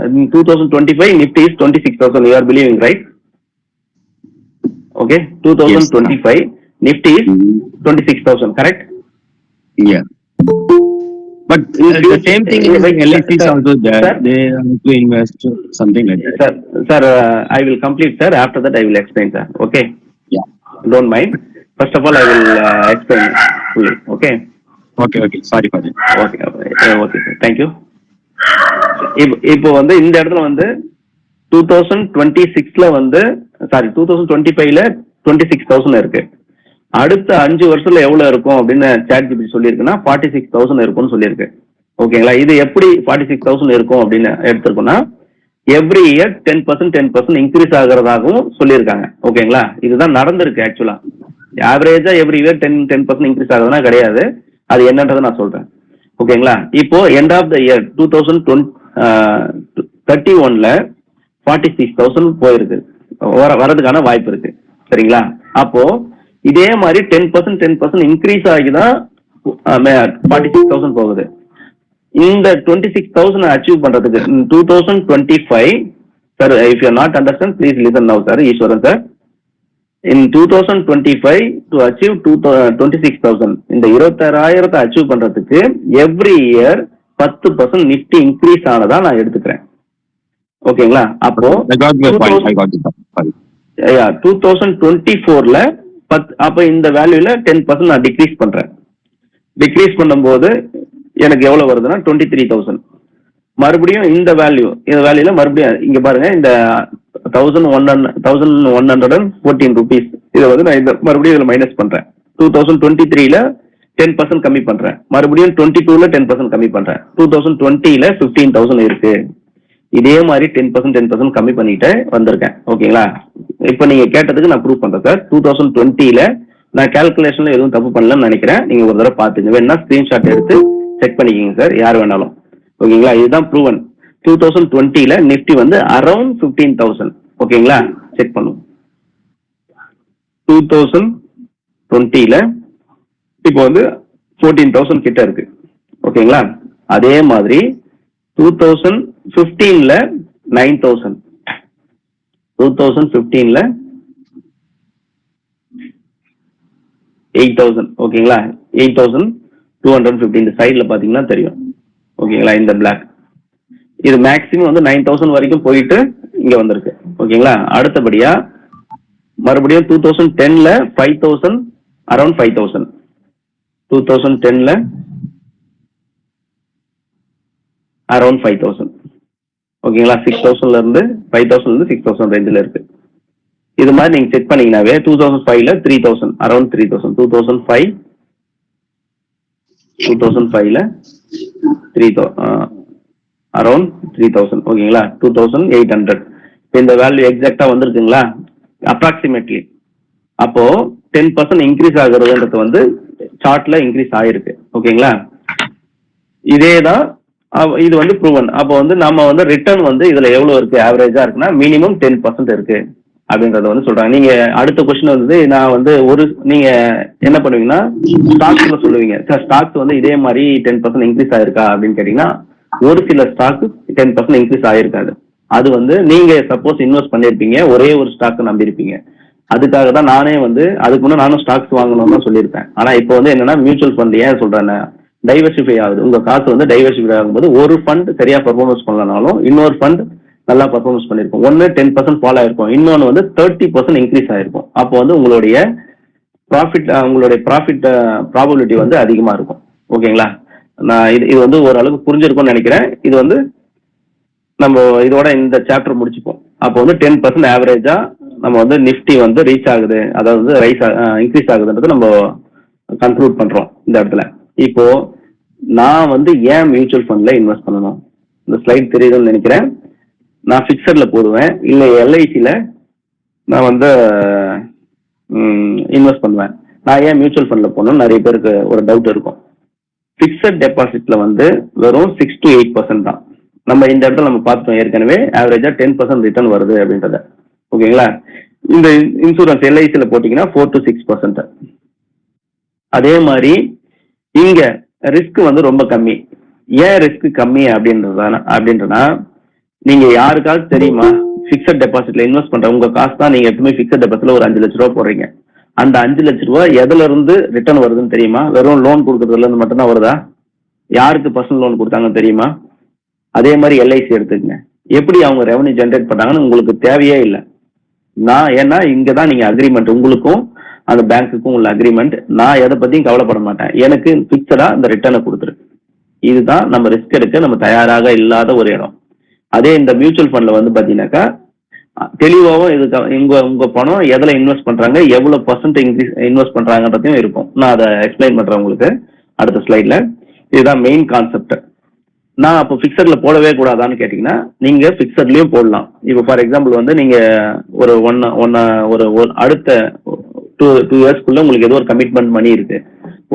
in 2025 Nifty is 26,000, you are believing, right? Okay, 2025 yes, Nifty is 26,000, correct? Yeah. But the same thing is LIC is also there. Sir, they have to invest something like that. Sir, I will complete, sir. After that, I will explain, sir. Okay? Yeah. Don't mind. First of all, I will explain fully. Okay? Okay. Sorry for that. Okay, sir. Thank you. இப்போ வந்து இந்த இடத்துல வந்து 2026ல வந்து 2025ல 26,000 இருக்கு. அடுத்த 5 வருஷத்துல எவ்வளவு இருக்கும் அப்படின்னு சாட் ஜிபிடி சொல்லியிருக்குன்னா 46,000 இருக்கும்னு சொல்லியிருக்கு. ஓகேங்களா? இது எப்படி 46,000 இருக்கும் அப்படின்னு எடுத்திருக்கோம்னா, எவ்ரி இயர் 10% இன்க்ரீஸ் ஆகிறதாகவும் சொல்லியிருக்காங்க. ஓகேங்களா? இதுதான் நடந்திருக்கு. ஆக்சுவலா ஆவரேஜா எவ்ரி இயர் 10% இன்க்ரீஸ் ஆகுதுன்னா கிடையாது. அது என்னன்றதை நான் சொல்றேன். ஓகேங்களா? இப்போ எண்ட் ஆஃப் த இயர் 2031ல 46,000 போயிருக்கு, வரதுக்கான வாய்ப்பு இருக்கு. சரிங்களா? அப்போ இதே மாதிரி 10% இன்க்ரீஸ் ஆகிதான் 46,000 போகுது. இந்த 26,000 அச்சீவ் பண்றதுக்கு 2025, sir, if you not understand please listen now sir. Eswaran sir, in 2025 to achieve 26,000, இந்த 26,000 அச்சீவ் பண்றதுக்கு எவ்ரி இயர் 10% நிப்டி இன்க்ரீஸ் ஆனதா நான் எடுத்துக்கிறேன். ஓகேங்களா? அப்போ 2024ல அப்ப இந்த வேல்யூல 10% நான் டிக்ரீஸ் பண்றேன். டிக்ரீஸ் பண்ணும்போது எனக்கு எவ்வளவு வருதுன்னா 23,000. மறுபடியும் இந்த வேல்யூல மறுபடியும் இங்க பாருங்க, இந்த 1,114 rupees இதை வந்து நான் இந்த மறுபடியும் இதுல மைனஸ் பண்றேன். 2023ல 10% கம்மி பண்றேன். மறுபடியும் 22ல 10% கம்மி பண்றேன். 2020ல 15,000 இருக்கு. இதே மாதிரி 10% கம்மி பண்ணிட்டு வந்திருக்கேன். ஓகேங்களா? இப்ப நீங்க கேட்டதுக்கு நான் ப்ரூவ் பண்றேன் சார். 2020ல நான் கால்குலேஷன்ல எதுவும் தப்பு பண்ணலன்னு நினைக்கிறேன். நீங்க ஒரு தடவை பாத்துங்க, வேணா ஸ்கிரீன்ஷாட் எடுத்து செக் பண்ணிக்கிங்க சார், யார் வேணாலும். ஓகேங்களா? இதுதான் ப்ரூவன். 2020ல நிப்டி வந்து அரௌண்ட் 15,000. ஓகேங்களா? செக் பண்ணுவோம். 2020ல இப்போ வந்து 14,000 கிட்ட இருக்கு. ஓகேங்களா? அதே மாதிரி 2015ல 9,000, 2015ல 8,000. ஓகேங்களா? 8,250 இந்த சைட்ல பாத்தீங்கன்னா தெரியும். ஓகேங்களா? இந்த பிளாக் இது மேக்சிமம் வந்து 9,000 வரைக்கும் போயிட்டு இங்க வந்திருக்கு. ஓகேங்களா? அடுத்தபடியா மறுபடியும் 2010ல 5,000, அரௌண்ட் 5,000. 2010ல அரௌண்ட் 5,000. ஓகேங்களா? 6,000ல இருந்து 5,000 இருந்து 6,000 ரேஞ்சில் இருக்கு. இது மாதிரி நீங்க செக் பண்ணீங்கன்னாவே 2005ல 3,000, அரௌண்ட் 3,000. 2005ல 3,000, அரௌண்ட் 3,000. ஓகேங்களா? 2,800. இந்த வேல்யூ எக்ஸாக்டா வந்திருக்குங்களா? அப்ராக்சிமேட்லி. அப்போ 10% இன்க்ரீஸ் ஆகுறதுன்றது வந்து சார்ட்ல இன்க்ரீஸ் ஆயிருக்கு. ஓகேங்களா? இதேதான் இது வந்து ப்ரூவன். அப்போ வந்து நம்ம வந்து ரிட்டர்ன் வந்து இதுல எவ்வளவு இருக்கு, ஆவரேஜா இருக்குன்னா மினிமம் 10% இருக்கு. அப்படின்றத வந்து சொல்றாங்க. நீங்க அடுத்த கொஸ்டின் வந்து நான் வந்து நீங்க என்ன பண்ணுவீங்கன்னா ஸ்டாக்ஸ்ல சொல்லுவீங்க சார், ஸ்டாக்ஸ் வந்து இதே மாதிரி 10% இன்க்ரீஸ் ஆயிருக்கா அப்படின்னு கேட்டீங்கன்னா ஒரு சில ஸ்டாக் 10% இன்க்ரீஸ் ஆயிருக்காது. அது வந்து நீங்க சப்போஸ் இன்வெஸ்ட் பண்ணிருப்பீங்க, ஒரே ஒரு ஸ்டாக் நம்பியிருப்பீங்க. அதுக்காக தான் நானே வந்து அதுக்கு முன்னே நானும் ஸ்டாக்ஸ் வாங்கணும்னு தான் சொல்லியிருப்பேன். ஆனா இப்போ வந்து என்னன்னா மியூச்சுவல் ஃபண்ட் ஏன் சொல்றேன், டைவர்சிஃபை ஆகுது. உங்க காசு வந்து டைவர்சிஃபை ஆகும்போது ஒரு ஃபண்ட் சரியா பெர்ஃபார்மன்ஸ் பண்ணலனாலும் இன்னொரு ஃபண்ட் நல்லா பெர்ஃபார்மன்ஸ் பண்ணிருக்கும். ஒன்னு 10% ஃபால் ஆயிருக்கும், இன்னொன்னு வந்து 30% இன்க்ரீஸ் ஆயிருக்கும். அப்போ வந்து உங்களுடைய ப்ராஃபிட் ப்ராபபிலிட்டி வந்து அதிகமா இருக்கும். ஓகேங்களா? நான் இது வந்து ஓரளவுக்கு புரிஞ்சிருக்கும்னு நினைக்கிறேன். இது வந்து நம்ம இதோட இந்த சாப்டர் முடிச்சுப்போம். அப்போ வந்து 10% ஆவரேஜா நம்ம வந்து நிஃப்டி வந்து ரீச் ஆகுது, அதாவது வந்து இன்க்ரீஸ் ஆகுதுன்றது நம்ம கன்க்ளூட் பண்றோம் இந்த இடத்துல. இப்போ நான் வந்து ஏன் மியூச்சுவல் ஃபண்ட்ல இன்வெஸ்ட் பண்ணணும், இந்த ஸ்லைட் தெரியுதுன்னு நினைக்கிறேன். நான் ஃபிக்ஸட்ல போடுவேன், இல்ல எல்ஐசில நான் வந்து இன்வெஸ்ட் பண்ணுவேன். நான் ஏன் மியூச்சுவல் ஃபண்ட்ல போகணும்னு நிறைய பேருக்கு ஒரு டவுட் இருக்கும். ஃபிக்ஸட் டெபாசிட்ல வந்து வெறும் 6 to 8% தான். நம்ம இந்த இடத்துல நம்ம பார்த்துட்டோம் ஏற்கனவே, ஆவரேஜா 10% ரிட்டர்ன் வருது அப்படின்றத. ஓகேங்களா? இந்த இன்சூரன்ஸ் எல்ஐசில போட்டீங்கன்னா 4 to 6%. அதே மாதிரி இங்க ரிஸ்க் வந்து ரொம்ப கம்மி. ஏன் ரிஸ்க் கம்மி அப்படின்றனா நீங்க யாருக்காவது தெரியுமா, பிக்சட் டெபாசிட்ல இன்வெஸ்ட் பண்ற உங்க காசு தான் நீங்க எப்பவுமே பிக்சட் டெபாசிட்ல ஒரு 5 லட்ச ரூபா போடுறீங்க. அந்த 5 லட்ச ரூபா எதுல இருந்து ரிட்டர்ன் வருதுன்னு தெரியுமா? வெறும் லோன் கொடுக்கறதுல இருந்து மட்டும்தான் வருதா? யாருக்கு பர்சனல் லோன் கொடுத்தாங்கன்னு தெரியுமா? அதே மாதிரி எல்ஐசி எடுத்துக்கங்க, எப்படி அவங்க ரெவன்யூ ஜென்ரேட் பண்ணாங்கன்னு உங்களுக்கு தேவையே இல்லை. ஏன்னா இங்கதான் நீங்க அக்ரிமெண்ட், உங்களுக்கும் அந்த பேங்க்குக்கும் உள்ள அக்ரிமெண்ட். நான் எதை பத்தியும் கவலைப்பட மாட்டேன், எனக்கு பிக்சடா இந்த ரிட்டர்னை கொடுத்துரு. இதுதான் நம்ம ரிஸ்க் எடுக்க நம்ம தயாராக இல்லாத ஒரு இடம். அதே இந்த மியூச்சுவல் ஃபண்ட்ல வந்து பாத்தீங்கன்னாக்கா தெளிவாகவும் இதுக்கு உங்க பணம் எதுல இன்வெஸ்ட் பண்றாங்க, எவ்வளவு % இன்வெஸ்ட் பண்றாங்கன்றதையும் இருக்கும். நான் அதை எக்ஸ்பிளைன் பண்றேன் உங்களுக்கு அடுத்த ஸ்லைட்ல. இதுதான் மெயின் கான்செப்ட். நான் அப்போ பிக்சர்ல போடவே கூடாதான்னு கேட்டீங்கன்னா நீங்க பிக்சர்லயும் போடலாம். இப்போ ஃபார் எக்ஸாம்பிள் வந்து நீங்க ஒரு அடுத்த 2 இயர்ஸ்க்குள்ள உங்களுக்கு ஏதோ ஒரு கமிட்மெண்ட் மணி இருக்கு,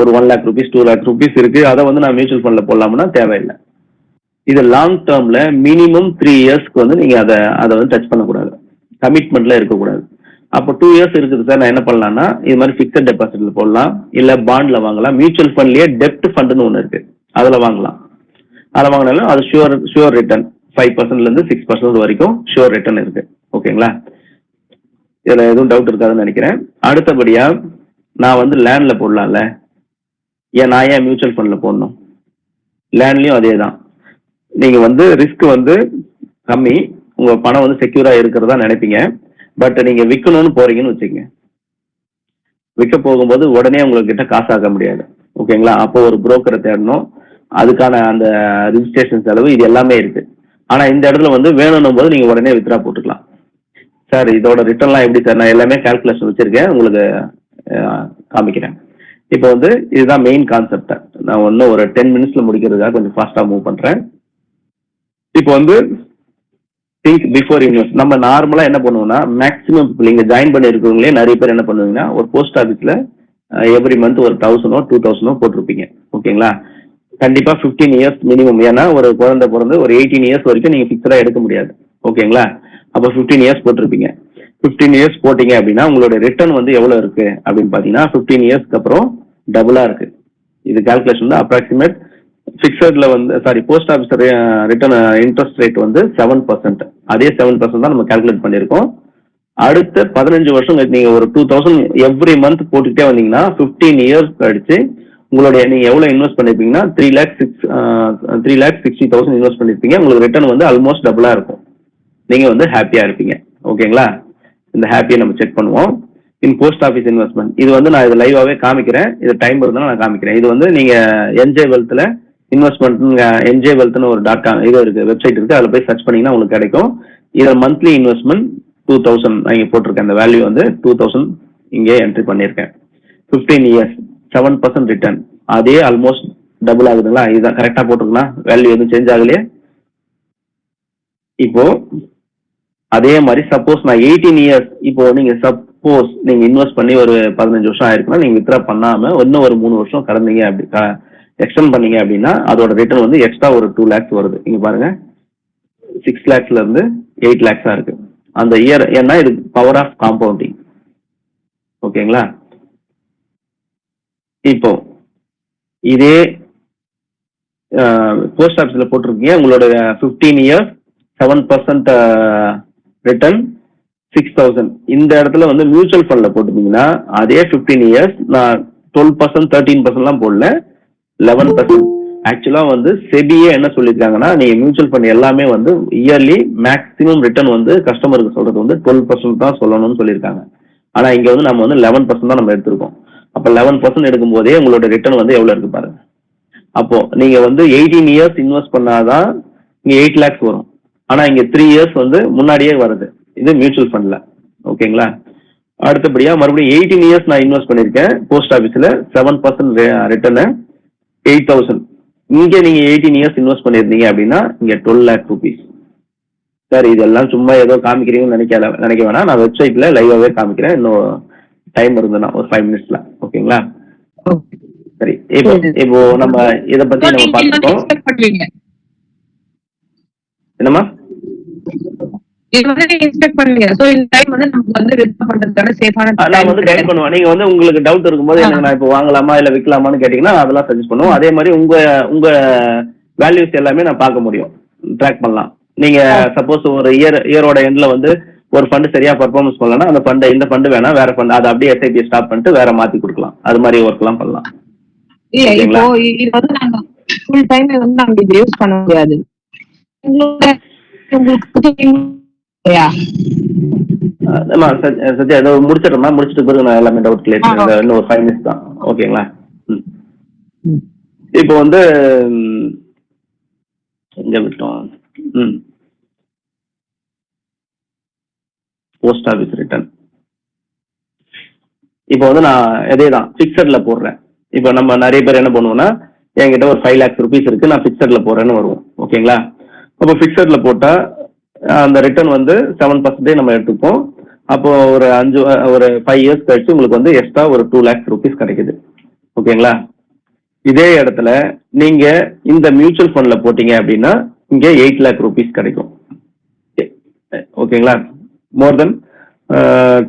ஒரு 1 lakh rupees 2 lakh rupees இருக்கு, அதை வந்து நான் மியூச்சுவல் ஃபண்ட்ல போடலாம்னா தேவையில்லை. இது லாங் டேர்ம்ல மினிமம் 3 இயர்ஸ்க்கு வந்து நீங்க அதை வந்து டச் பண்ணக்கூடாது, கமிட்மெண்ட்ல இருக்கக்கூடாது. அப்போ 2 இயர்ஸ் இருக்குது சார், நான் என்ன பண்ணலாம்னா இது மாதிரி பிக்சட் டெபாசிட்ல போடலாம், இல்ல பாண்ட்ல வாங்கலாம். மியூச்சுவல் ஃபண்ட்லயே டெப்ட் ஃபண்ட்னு ஒன்று இருக்கு, அதுல வாங்கலாம். அதில் வாங்கினாலும் அது ஷுவர் ரிட்டர்ன் 5%ல இருந்து 6% வரைக்கும் ஷுவர் ரிட்டர்ன் இருக்கு. ஓகேங்களா? இதுல எதுவும் டவுட் இருக்காதுன்னு நினைக்கிறேன். அடுத்தபடியா நான் வந்து லேண்ட்ல போடலாம்ல, நான் ஏன் மியூச்சுவல் ஃபண்ட்ல போடணும்? லேண்ட்லயும் அதே தான். நீங்க வந்து ரிஸ்க் வந்து கம்மி, உங்க பணம் வந்து செக்யூரா இருக்கிறதா நினைப்பீங்க. பட் நீங்க விற்கணும்னு போறீங்கன்னு வச்சுக்கோங்க, விற்க போகும்போது உடனே உங்ககிட்ட காசாக்க முடியாது. ஓகேங்களா? அப்போ ஒரு புரோக்கரை தேடணும், அதுக்கான அந்த ரிஜிஸ்ட்ரேஷன் செலவு, இது எல்லாமே இருக்கு. ஆனா இந்த இடத்துல வந்து வேணும்னும் போது நீங்க உடனே வித்ரா போட்டுக்கலாம். சார் இதோட ரிட்டர்ன்லாம் எப்படி சார்? நான் எல்லாமே கால்குலேஷன் வச்சிருக்கேன், உங்களுக்கு காமிக்கிறேன். இப்போ வந்து இதுதான் மெயின் கான்செப்ட். நான் இன்னும் ஒரு 10 மினிட்ஸ்ல முடிக்கிறதுக்காக கொஞ்சம் ஃபாஸ்டா மூவ் பண்றேன். இப்போ வந்து திங்க் பிஃபோர் இன்வெஸ்ட். நம்ம நார்மலா என்ன பண்ணுவோம்னா மேக்ஸிமம் நீங்க ஜாயின் பண்ணி இருக்கிறவங்களே நிறைய பேர் என்ன பண்ணுவீங்கன்னா ஒரு போஸ்ட் ஆஃபீஸ்ல எவ்ரி மந்த் ஒரு 1000 or 2000 போட்டிருப்பீங்க. ஓகேங்களா? கண்டிப்பா 15 இயர்ஸ் மினிமம். ஏன்னா ஒரு குழந்தை பிறந்து ஒரு 18 இயர்ஸ் வரைக்கும் நீங்க பிக்சரா எடுக்க முடியாது. ஓகேங்களா? அப்போ 15 இயர்ஸ் போட்டிருப்பீங்க. 15 இயர்ஸ் போட்டீங்க அப்படின்னா உங்களோட ரிட்டர்ன் வந்து எவ்வளவு இருக்கு அப்படின்னு பாத்தீங்கன்னா 15 இயர்ஸ்க்கு அப்புறம் டபுளா இருக்கு. இது கால்குலேஷன் தான். அப்ராக்சிமேட் பிக்சர்ல வந்து post office return interest rate வந்து 7%. அதே 7% தான் நம்ம கால்குலேட் பண்ணிருக்கோம். அடுத்த 15 வருஷம் நீங்க ஒரு 2000 எவ்ரி மந்த் போட்டுக்கிட்டே வந்தீங்கன்னா 15 இயர்ஸ் கழிச்சு உங்களுடைய நீங்க எவ்வளவு இன்வெஸ்ட் பண்ணிருப்பீங்கன்னா 3,60,000 இன்வெஸ்ட் பண்ணிருப்பீங்க. உங்களுக்கு ரிட்டர்ன் வந்து ஆல்மோஸ்ட் டபுளா இருக்கும். நீங்க வந்து ஹாப்பியா இருப்பீங்க. ஓகேங்களா? இந்த ஹாப்பியை நம்ம செக் பண்ணுவோம். இன் போஸ்ட் ஆஃபீஸ் இன்வெஸ்ட்மெண்ட் இது வந்து நான் இது லைவாவே காமிக்கிறேன். இது டைம் இருந்தாலும் நான் காமிக்கிறேன். இது வந்து நீங்க என்ஜே வெல்த்ல இன்வெஸ்ட்மெண்ட், என்ஜே வெல்த்னு ஒரு .com இது இருக்கு, வெப்சைட் இருக்கு, அதுல போய் சர்ச் பண்ணீங்கன்னா உங்களுக்கு கிடைக்கும். இதுல மந்த்லி இன்வெஸ்ட்மெண்ட் 2000 நான் இங்க போட்டிருக்கேன். அந்த வேல்யூ வந்து 2000 இங்கே என்ட்ரி பண்ணிருக்கேன். 15 இயர்ஸ் 7% ரிட்டர்ன், அதே ஆல்மோஸ்ட் டபுள் ஆகுதுங்களா? இதுதான் கரெக்டா போட்டிருக்குன்னா வேல்யூ எதுவும் சேஞ்ச் ஆகலையே. இப்போ அதே மாதிரி சப்போஸ் நான் 18 இயர்ஸ், இப்போ நீங்க சப்போஸ் நீங்க இன்வெஸ்ட் பண்ணி ஒரு 15 வருஷம் ஆயிருக்குன்னா நீங்க வித்ரா பண்ணாம இன்னும் ஒரு 3 வருஷம் கடந்தீங்க, அப்படி எக்ஸ்டெண்ட் பண்ணீங்க அப்படின்னா அதோட ரிட்டர்ன் வந்து எக்ஸ்ட்ரா ஒரு 2 lakhs வருது. இங்க பாருங்க, 6 lakhsல இருந்து 8 lakhs இருக்கு. அந்த இயர், ஏன்னா இது பவர் ஆஃப் காம்பவுண்டிங். ஓகேங்களா? இப்போ இதே போஸ்ட் ஆஃபீஸ்ல போட்டிருக்கீங்க உங்களோட 15 இயர்ஸ் 7% ரிட்டர்ன் 6,000. இந்த இடத்துல வந்து மியூச்சுவல் ஃபண்ட்ல போட்டுட்டீங்கன்னா அதே 15 இயர்ஸ் நான் 12% 13% போடல, 11%. ஆக்சுவலா வந்து செபியே என்ன சொல்லியிருக்காங்கன்னா நீங்க மியூச்சுவல் ஃபண்ட் எல்லாமே வந்து இயர்லி மேக்ஸிமம் ரிட்டர்ன் வந்து கஸ்டமருக்கு சொல்றது வந்து 12% தான் சொல்லணும்னு சொல்லியிருக்காங்க. ஆனா இங்க வந்து நம்ம வந்து 11% தான் நம்ம எடுத்திருக்கோம். அப்ப 11% எடுக்கும் போதே உங்களோட ரிட்டர்ன் வந்து எவ்வளவு இருக்கு பாருங்க. அப்போ நீங்க வந்து 18 இயர்ஸ் இன்வெஸ்ட் பண்ணாதான் இங்க 8 lakhs வரும். ஆனா இங்க 3 இயர்ஸ் வந்து முன்னாடியே வருது இது மியூச்சுவல் ஃபண்ட்ல. ஓகேங்களா? அடுத்தபடியா மறுபடியும் 18 இயர்ஸ் நான் இன்வெஸ்ட் பண்ணிருக்கேன் போஸ்ட் ஆபீஸ்ல 7% ரிட்டர்ன் 8,000. இங்க நீங்க 18 இயர்ஸ் இன்வெஸ்ட் பண்ணிருந்தீங்க அப்படின்னா இங்க 12 lakh rupees. சார் இதெல்லாம் சும்மா ஏதோ காமிக்கிறீங்கன்னு நினைக்க வேணாம், நான் வெப்சைட்ல லைவாவே காமிக்கிறேன். இன்னும் டைம் இருந்ததுன்னா ஒரு 5 minutesல. ஓகேங்களா? சரி, இப்போ நம்ம இத பத்தி நம்ம பார்த்துட்டோம். என்னமா நான் வந்து கைட் பண்ணுவேன். நீங்க வந்து உங்களுக்கு டவுட் இருக்கும்போது எனக்கு நான் இப்போ வாங்கலாமா இல்ல விற்கலாமான்னு கேட்டீங்கன்னா அதெல்லாம் சஜஸ்ட் பண்ணுவோம். அதே மாதிரி உங்க வேல்யூஸ் எல்லாமே நான் பார்க்க முடியும், ட்ராக் பண்ணலாம். நீங்க சப்போஸ் ஒரு இயரோட எண்ட்ல வந்து ஒரு ஃபண்ட் சரியா பர்ஃபார்மன்ஸ் பண்ணலன்னா அந்த ஃபண்ட் இந்த ஃபண்ட் வேணா வேற ஃபண்ட் அதை அப்படியே எஸ்ஐபி ஸ்டாப் பண்ணிட்டு வேற மாத்தி கொடுக்கலாம். அது மாதிரி ஒர்க் எல்லாம் பண்ணலாம். இப்போ இது வந்து நாங்க ஃபுல் டைம் வந்து நாங்க இது யூஸ் பண்ண முடியாது. சத்யா ஏதோ முடிச்சிட்டோமா? முடிச்சிட்டு பிறகு நான் எல்லாமே டவுட் கிளியர் பண்ணுறேன். இன்னும் ஒரு 5 minutes தான். ஓகேங்களா? இப்போ வந்து எங்க விட்டோம்? Post office return. இப்போ வந்து நான் எதேதான் பிக்சட்ல போடுறேன். இப்போ நம்ம நிறைய பேர் என்ன பண்ணுவோம்னா என்கிட்ட ஒரு 5 lakhs rupees இருக்கு, நான் பிக்சட்ல போடுறேன்னு வருவோம். ஓகேங்களா? அப்போ பிக்சட்ல போட்டா அந்த ரிட்டர்ன் வந்து 7% நம்ம எடுத்துப்போம். அப்போ ஒரு 5 இயர்ஸ் கழிச்சு உங்களுக்கு வந்து எக்ஸ்ட்ரா ஒரு 2 lakhs rupees கிடைக்குது. ஓகேங்களா? இதே இடத்துல நீங்க இந்த மியூச்சுவல் ஃபண்ட்ல போட்டீங்க அப்படின்னா இங்க 8 lakh rupees கிடைக்கும். ஓகேங்களா? மோர் தென்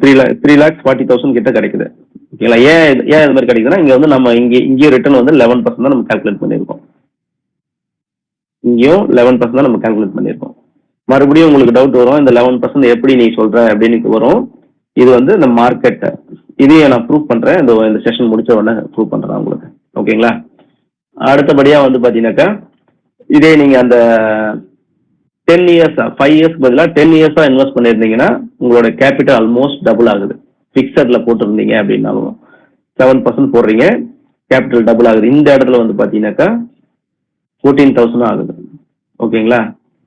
3,40,000 கிட்ட கிடைக்குது. ஓகேங்களா? ஏன் இது மாதிரி கிடைக்குதுன்னா இங்க வந்து நம்ம இங்கேயும் ரிட்டர்ன் வந்து 11% தான் நம்ம கால்குலேட் பண்ணியிருக்கோம். இங்கேயும் 11% தான் நம்ம கால்குலேட் பண்ணியிருக்கோம். மறுபடியும் உங்களுக்கு டவுட் வரும், இந்த 11% எப்படி நீ சொல்ற அப்படின்னு வரும். இது வந்து இந்த மார்க்கெட், இதையே நான் ப்ரூவ் பண்றேன். இந்த செஷன் முடிச்ச உடனே ப்ரூவ் பண்றேன் உங்களுக்கு. ஓகேங்களா? அடுத்தபடியா வந்து பாத்தீங்கன்னாக்கா இதே நீங்க அந்த 10 இயர்ஸ் 5 இயர்ஸ்க்கு பதிலாக 10 இயர்ஸா இன்வெஸ்ட் பண்ணிருந்தீங்கன்னா உங்களோட கேபிட்டல் ஆல்மோஸ்ட் டபுள் ஆகுது. பிக்சட்ல போட்டுருந்தீங்க அப்படின்னாலும் 7% போடுறீங்க, கேபிட்டல் டபுள் ஆகுது. இந்த இடத்துல வந்து பாத்தீங்கன்னாக்கா 14,000 ஆகுது. ஓகேங்களா?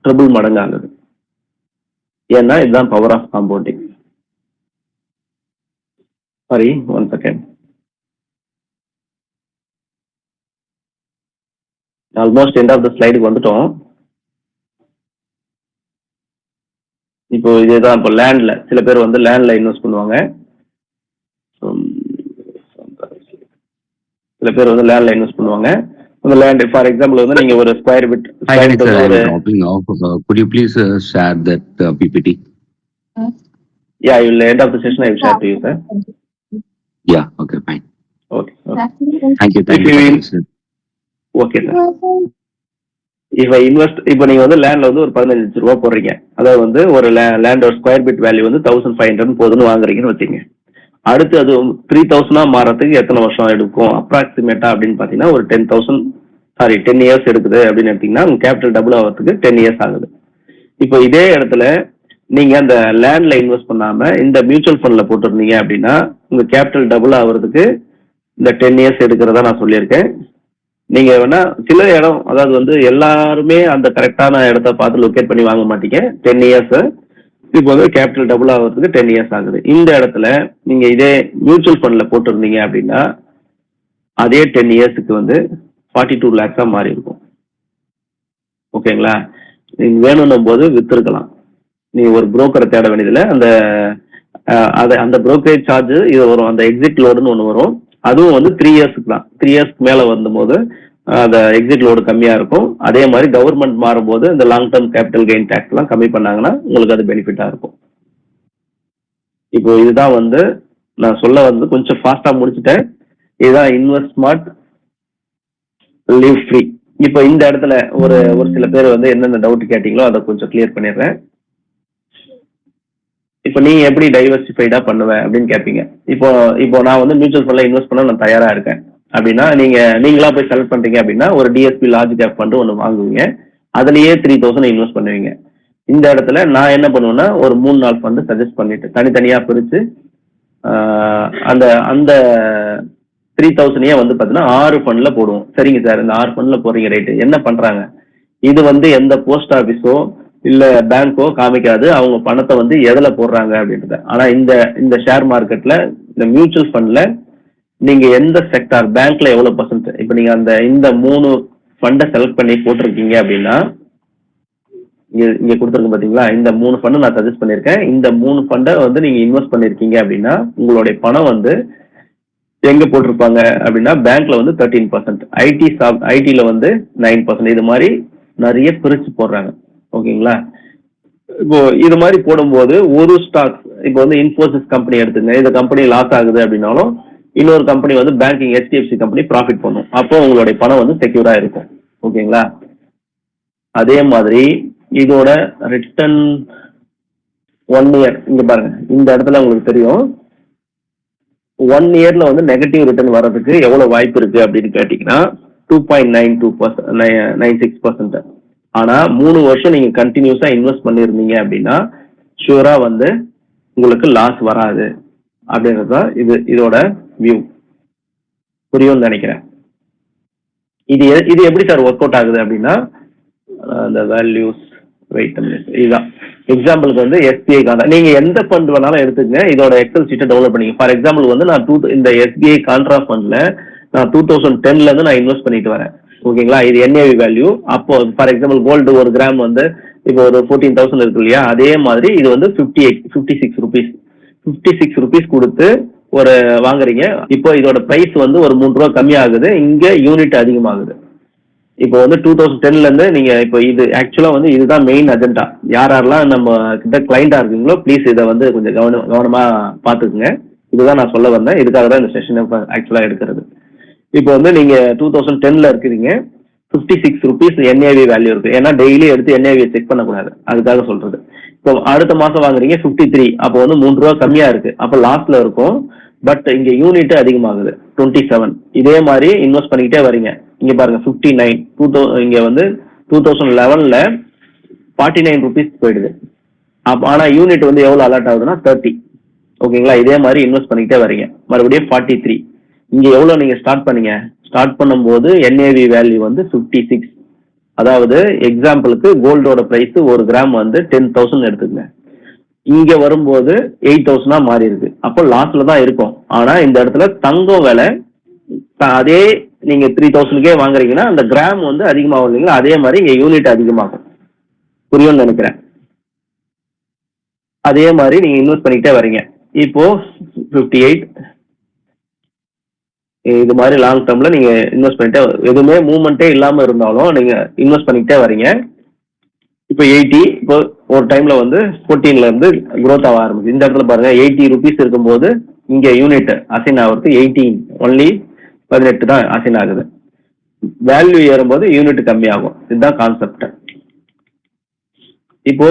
ட்ரிபிள் மடங்கு ஆகுது. ஏன்னா இதுதான் power of compounding. Sorry, 1 second. Almost end of the ஸ்லைடுக்கு வந்துட்டோம். இப்போ இதுதான் இப்போ லேண்ட்ல சில பேர் வந்து லேண்ட்ல இன்வெஸ்ட் பண்ணுவாங்க. சில பேர் வந்து லேண்ட்ல இன்வெஸ்ட் பண்ணுவாங்க. அந்த லேண்ட் ஃபார் எக்ஸாம்பிள் வந்து நீங்க ஒரு square bit. Could you please share that PPT? Yeah, you will end of the session. I will share to you, sir. Yeah. Okay. Fine. Okay. Thank you. Sir. Okay, sir. இப்போ நீங்க வந்து லேண்ட்ல வந்து ஒரு 15 லட்சம் ரூபாய் போடுறீங்க. அதாவது வந்து ஒரு லேண்டோட ஸ்கொயர் பிட் வேல்யூ வந்து 1,500 போதுன்னு வாங்குறீங்கன்னு வச்சுங்க. அடுத்து அது 3,000 மாறதுக்கு எத்தனை வருஷம் எடுக்கும் அப்ராக்சிமேட்டா அப்படின்னு பாத்தீங்கன்னா ஒரு 10 இயர்ஸ் எடுக்குது அப்படின்னு எடுத்தீங்கன்னா உங்க கேபிட்டல் டபுள் ஆகிறதுக்கு 10 இயர்ஸ் ஆகுது. இப்போ இதே இடத்துல நீங்க அந்த லேண்ட்ல இன்வெஸ்ட் பண்ணாம இந்த மியூச்சுவல் ஃபண்ட்ல போட்டுருந்தீங்க அப்படின்னா உங்க கேபிட்டல் டபுள் ஆகுறதுக்கு இந்த 10 இயர்ஸ் எடுக்கிறதா நான் சொல்லியிருக்கேன். நீங்க வேணா சில இடம், அதாவது வந்து எல்லாருமே அந்த கரெக்டான இடத்த பார்த்து லொக்கேட் பண்ணி வாங்க மாட்டீங்க. 10 இயர்ஸ் இப்போ வந்து கேபிட்டல் டபுள் ஆகிறதுக்கு 10 இயர்ஸ் ஆகுது. இந்த இடத்துல நீங்க இதே மியூச்சுவல் ஃபண்ட்ல போட்டிருந்தீங்க அப்படின்னா அதே 10 இயர்ஸுக்கு வந்து 42 lakhs மாறி இருக்கும். ஓகேங்களா? நீங்க வேணும்னும் போது வித்துருக்கலாம். நீங்க ஒரு புரோக்கரை தேட வேண்டியதில்லை. அந்த புரோக்கரேஜ் சார்ஜ் இது வரும், அந்த எக்ஸிட் லோடுன்னு ஒன்று வரும். அதுவும் வந்து 3 இயர்ஸ்க்கு தான். 3 இயர்ஸ்க்கு மேல வரும்போது அந்த எக்ஸிட் லோடு கம்மியா இருக்கும். அதே மாதிரி கவர்மெண்ட் மாறும்போது இந்த long term capital gain tax எல்லாம் கம்மி பண்ணாங்கன்னா உங்களுக்கு அது பெனிஃபிட்டா இருக்கும். இப்போ இதுதான் வந்து நான் சொல்ல வந்து கொஞ்சம் ஃபாஸ்டா முடிச்சுட்டேன். இதுதான் இன்வெஸ்ட் ஸ்மார்ட் லிவ் ஃப்ரீ. இப்போ இந்த இடத்துல ஒரு சில பேர் வந்து என்னென்ன டவுட் கேட்டீங்களோ அதை கொஞ்சம் கிளியர் பண்ணிடுறேன். இப்போ நீ எப்படி டைவர்சிஃபைடா பண்ணுவேன் அப்படின்னு கேட்பீங்க. இப்போ நான் வந்து மியூச்சுவல் ஃபண்ட்ல இன்வெஸ்ட் பண்ண நான் தயாரா இருக்கேன் அப்படின்னா நீங்களா போய் செலக்ட் பண்றீங்க அப்படின்னா ஒரு டிஎஸ்பி லார்ஜ் கேப் ஃபண்ட் ஒன்று வாங்குவீங்க. அதுலயே 3000 இன்வெஸ்ட் பண்ணுவீங்க. இந்த இடத்துல நான் என்ன பண்ணுவேன்னா ஒரு 3-4 ஃபண்ட் சஜஸ்ட் பண்ணிட்டு தனித்தனியா பிரிச்சு அந்த அந்த 3000 வந்து பாத்தீங்கன்னா 6 ஃபண்ட்ல போடுவோம். சரிங்க சார், இந்த 6 ஃபண்ட்ல போறீங்க ரைட்டு. என்ன பண்றாங்க, இது வந்து எந்த போஸ்ட் ஆபீஸோ இல்ல பேங்கோ காமிக்காது அவங்க பணத்தை வந்து எதுல போடுறாங்க அப்படின்றத. ஆனா இந்த ஷேர் மார்க்கெட்ல இந்த மியூச்சுவல் ஃபண்ட்ல நீங்க எந்த செக்டார் பேங்க்ல எவ்வளவு பர்சன்ட், இப்ப நீங்க இந்த 3 ஃபண்டை செலக்ட் பண்ணி போட்டிருக்கீங்க அப்படின்னா இங்க கொடுத்துருக்கு பாத்தீங்களா, இந்த 3 ஃபண்ட் நான் சஜஸ்ட் பண்ணிருக்கேன். இந்த 3 ஃபண்டை வந்து நீங்க இன்வெஸ்ட் பண்ணிருக்கீங்க அப்படின்னா உங்களுடைய பணம் வந்து எங்க போட்டிருப்பாங்க அப்படின்னா பேங்க்ல வந்து 13%, ஐடில வந்து 9%. இது மாதிரி நிறைய பிரிச்சு போடுறாங்க. ஓகேங்களா? இப்போ இது மாதிரி போடும்போது ஒரு ஸ்டாக், இப்போ வந்து இன்ஃபோசிஸ் கம்பெனி எடுத்துங்க, இந்த கம்பெனி லாஸ் ஆகுது அப்படின்னாலும் இன்னொரு கம்பெனி வந்து பேங்கிங் HDFC கம்பெனி ப்ராஃபிட் பண்ணும். அப்போ உங்களுடைய பணம் வந்து செக்யூரா இருக்கும். ஓகேங்களா? அதே மாதிரி இதோட ரிட்டர்ன் 1 இயர் இங்க பாருங்க, இந்த இடத்துல உங்களுக்கு தெரியும் 1 இயர்ல வந்து நெகட்டிவ் ரிட்டர்ன் வர்றதுக்கு எவ்வளவு வாய்ப்பு இருக்கு அப்படின்னு கேட்டீங்கன்னா 2.96%. ஆனா 3 வருஷம் நீங்க கண்டினியூஸா இன்வெஸ்ட் பண்ணிருந்தீங்க அப்படின்னா ஷூரா வந்து உங்களுக்கு லாஸ் வராது அப்படின்றதுதான் இதோட வியூ. புரியும்னு நினைக்கிறேன். இது எப்படி சார் ஒர்க் அவுட் ஆகுது அப்படின்னா அந்த வேல்யூஸ் வெயிட் இதுதான் எக்ஸாம்பிளுக்கு வந்து SBI காண்டா நீங்க எந்த ஃபண்ட் வேணாலும் எடுத்துக்கங்க. இதோட எக்ஸல் ஷீட்டை டெவலப் பண்ணிங்க. ஃபார் எக்ஸாம்பிள் வந்து நான் இந்த SBI கான்ட்ரா ஃபண்ட்ல நான் 2010ல இருந்து நான் இன்வெஸ்ட் பண்ணிட்டு வரேன். ஓகேங்களா? இது NAV வேல்யூ. அப்போ ஃபார் எக்ஸாம்பிள் கோல்டு 1 கிராம் வந்து இப்போ ஒரு 14,000 இருக்கு இல்லையா, அதே மாதிரி இது வந்து 56 ருபீஸ். 56 ருபீஸ் கொடுத்து ஒரு வாங்குறீங்க. இப்போ இதோட பிரைஸ் வந்து ஒரு 3 ரூபா கம்மி ஆகுது, இங்க யூனிட் அதிகமாகுது. இப்போ வந்து 2010ல இருந்து நீங்க இப்போ இது ஆக்சுவலா வந்து இதுதான் மெயின் அஜெண்டா. யாரெல்லாம் நம்ம கிட்ட கிளைண்டா இருக்கீங்களோ ப்ளீஸ் இதை வந்து கொஞ்சம் கவனமா பாத்துக்குங்க. இதுதான் நான் சொல்ல வந்தேன். இதுக்காக தான் இந்த செஷன் ஆக்சுவலா எடுக்கிறது. இப்போ வந்து நீங்க 2010ல இருக்கிறீங்க, 56 ருபீஸ் NAV வேல்யூ இருக்கு. ஏன்னா டெய்லி எடுத்து NAV செக் பண்ணக்கூடாது, அதுக்காக சொல்றது. இப்போ அடுத்த மாசம் வாங்குறீங்க 53, அப்போ வந்து 3 ரூபா கம்மியா இருக்கு, அப்போ லாஸ்ட்ல இருக்கும். பட் இங்க யூனிட் அதிகமாகுது 27. இதே மாதிரி இன்வெஸ்ட் பண்ணிக்கிட்டே வரீங்க. இங்க பாருங்க 59, இங்க வந்து 2011ல 49 ருபீஸ் போயிடுது. ஆனா யூனிட் வந்து எவ்வளவு அலர்ட் ஆகுதுன்னா 30. ஓகேங்களா? இதே மாதிரி இன்வெஸ்ட் பண்ணிக்கிட்டே வரீங்க. மறுபடியும் 43. இங்க எவ்வளவு நீங்க ஸ்டார்ட் பண்ணீங்க, ஸ்டார்ட் பண்ணும்போது NAV வேல்யூ வந்து 56. அதாவது எக்ஸாம்பிளுக்கு கோல்டோட பிரைஸ் 1 கிராம் வந்து 10,000 எடுத்துக்கங்க. இங்க வரும்போது 8,000 மாறி இருக்கு. அப்போ லாஸ்ட்ல தான் இருக்கும். ஆனா இந்த இடத்துல தங்கம் விலை அதே நீங்க 3,000க்கே வாங்குறீங்கன்னா அந்த கிராம் வந்து அதிகமாகும் இல்லைங்களா, அதே மாதிரி இங்க யூனிட் அதிகமாகும். புரியும்னு நினைக்கிறேன். அதே மாதிரி நீங்க இன்வெஸ்ட் பண்ணிக்கிட்டே வரீங்க. இப்போ 58 இது மாதிரி லாங் டேர்ம்ல நீங்க இன்வெஸ்ட் பண்ணிட்டே, எதுவுமே மூவ்மெண்ட்டே இல்லாம இருந்தாலும் நீங்க இன்வெஸ்ட் பண்ணிக்கிட்டே வரீங்க. இப்போ 80, இப்போ ஒரு டைம்ல வந்து 14ல இருந்து குரோத் ஆக ஆரம்பிச்சு. இந்த இடத்துல பாருங்க 80 ருபீஸ் இருக்கும்போது இங்க யூனிட் அசைன் ஆகுறது 18, ஒன்லி 18 தான் அசைன் ஆகுது. வேல்யூ ஏறும்போது யூனிட் கம்மி ஆகும். இதுதான் கான்செப்ட். இப்போ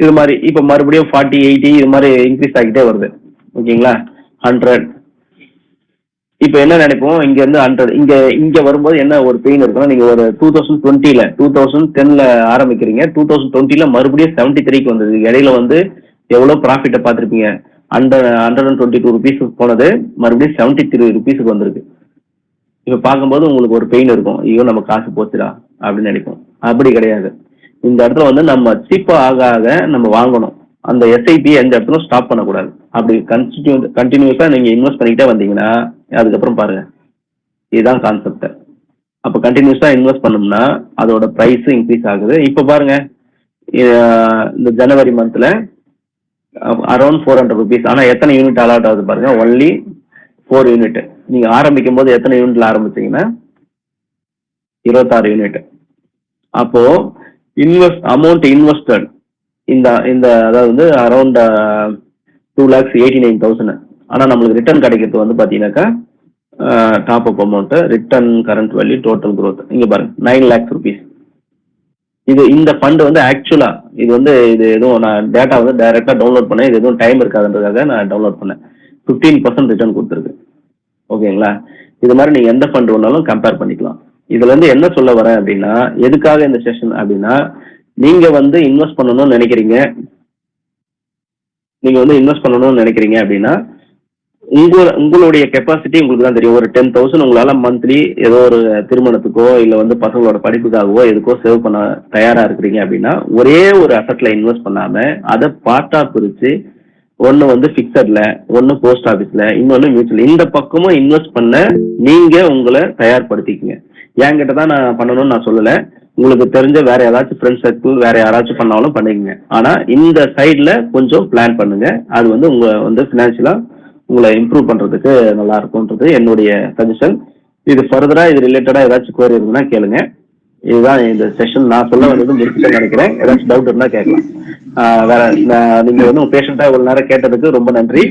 இது மாதிரி இப்போ மறுபடியும் 40, 80 இது மாதிரி இன்க்ரீஸ் ஆகிட்டே வருது. ஓகேங்களா? 100. இப்போ என்ன நினைப்போம், இங்க இருந்து 100 இங்க வரும்போது என்ன ஒரு பெயின் இருக்குன்னா, நீங்க ஒரு 2010ல ஆரம்பிக்கிறீங்க, 2020ல மறுபடியும் 73க்கு வந்தது. இடையில வந்து எவ்வளவு ப்ராஃபிட்டை பார்த்துருப்பீங்க. 122 ருபீஸ் போனது மறுபடியும் 73 ருபீஸுக்கு வந்திருக்கு. இப்ப பார்க்கும்போது உங்களுக்கு ஒரு பெயின் இருக்கும், ஐயோ நம்ம காசு போச்சுடா அப்படின்னு நினைப்போம். அப்படி கிடையாது. இந்த இடத்துல வந்து நம்ம சீப்பா ஆக நம்ம வாங்கணும். அந்த SIP எந்த இடத்துல ஸ்டாப் பண்ணக்கூடாது. அப்படி கண்டினியூஸா நீங்க இன்வெஸ்ட் பண்ணிக்கிட்டே வந்தீங்கன்னா அதுக்கப்புறம் பாருங்க, இதுதான் கான்செப்ட். அப்ப கண்டினியூஸா இன்வெஸ்ட் பண்ணோம்னா அதோட பிரைஸ் இன்க்ரீஸ் ஆகுது. இப்ப பாருங்க இந்த ஜனவரி மந்த்ல அரௌண்ட் 400 ருபீஸ். ஆனா எத்தனை யூனிட் அலாட் ஆகுது பாருங்க, ஒன்லி 4 யூனிட். நீங்க ஆரம்பிக்கும் போது எத்தனை யூனிட்ல ஆரம்பிச்சீங்கன்னா 26 யூனிட். அப்போ அமௌண்ட் இன்வெஸ்டட் இந்த அதாவது வந்து அரௌண்ட் 2,89,000. ஆனா நம்மளுக்கு ரிட்டர்ன் கிடைக்கிறது வந்து பாத்தீங்கன்னாக்கா top up amount, return current value, total growth இங்க பாருங்க 9 lakhs rupees. இது இந்த ஃபண்ட் வந்து ஆக்சுவலா இது எதுவும் நான் டேட்டா வந்து டைரக்டா டவுன்லோட் பண்ணேன். இது எதுவும் டைம் இருக்காதுன்றதுக்காக நான் டவுன்லோட் பண்ணேன். 15% ரிட்டர்ன் கொடுத்துருக்கு. ஓகேங்களா? இது மாதிரி நீங்க எந்த ஃபண்ட் வேணாலும் கம்பேர் பண்ணிக்கலாம். இதுல இருந்து என்ன சொல்ல வரேன் அப்படின்னா, எதுக்காக இந்த செஷன் அப்படின்னா, நீங்க வந்து இன்வெஸ்ட் பண்ணணும்னு நினைக்கிறீங்க அப்படின்னா உங்களுடைய கெப்பாசிட்டி உங்களுக்கு தான் தெரியும். ஒரு 10,000 உங்களால மந்த்லி ஏதோ ஒரு திருமணத்துக்கோ இல்ல வந்து பசங்களோட படிப்புக்காகவோ எதுக்கோ சேவ் பண்ண தயாரா இருக்கிறீங்க அப்படின்னா, ஒரே ஒரு அசெட்ல இன்வெஸ்ட் பண்ணாம அதை பார்ட்டா பிரிச்சு, ஒன்னு வந்து பிக்சட்ல, ஒன்னு போஸ்ட் ஆபீஸ்ல, இன்னொன்னு மியூச்சுவல், இந்த பக்கமும் இன்வெஸ்ட் பண்ண நீங்க உங்களை தயார்படுத்திக்கங்க. என்கிட்ட தான் நான் பண்ணணும்னு நான் சொல்லல. உங்களுக்கு தெரிஞ்ச வேற ஏதாச்சும் ஃப்ரெண்ட் சர்க்கிள் வேற யாராச்சும் பண்ணாலும் பண்ணிக்கங்க. ஆனா இந்த சைட்ல கொஞ்சம் பிளான் பண்ணுங்க. அது வந்து உங்க வந்து பினான்சியலா உங்களை இம்ப்ரூவ் பண்றதுக்கு நல்லா இருக்கும்ன்றது என்னுடைய சஜஷன். இது ஃபர்தரா இது ரிலேட்டடா ஏதாச்சும் குவரி இருக்குன்னா கேளுங்க. இதுதான் இந்த செஷன். நான் சொல்ல வந்தது முடிச்சுட்டு நினைக்கிறேன். ஏதாச்சும் டவுட் இருந்தா கேட்கலாம். வேற நீங்க வந்து பேஷண்டா இவ்வளவு நேரம் கேட்டதுக்கு ரொம்ப நன்றி.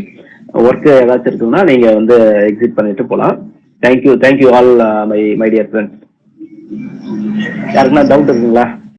ஒர்க் ஏதாச்சும் இருக்குன்னா நீங்க வந்து எக்ஸிட் பண்ணிட்டு போலாம். Thank you all my dear friends. யாருக்குன்னா டவுட் இருக்குங்களா?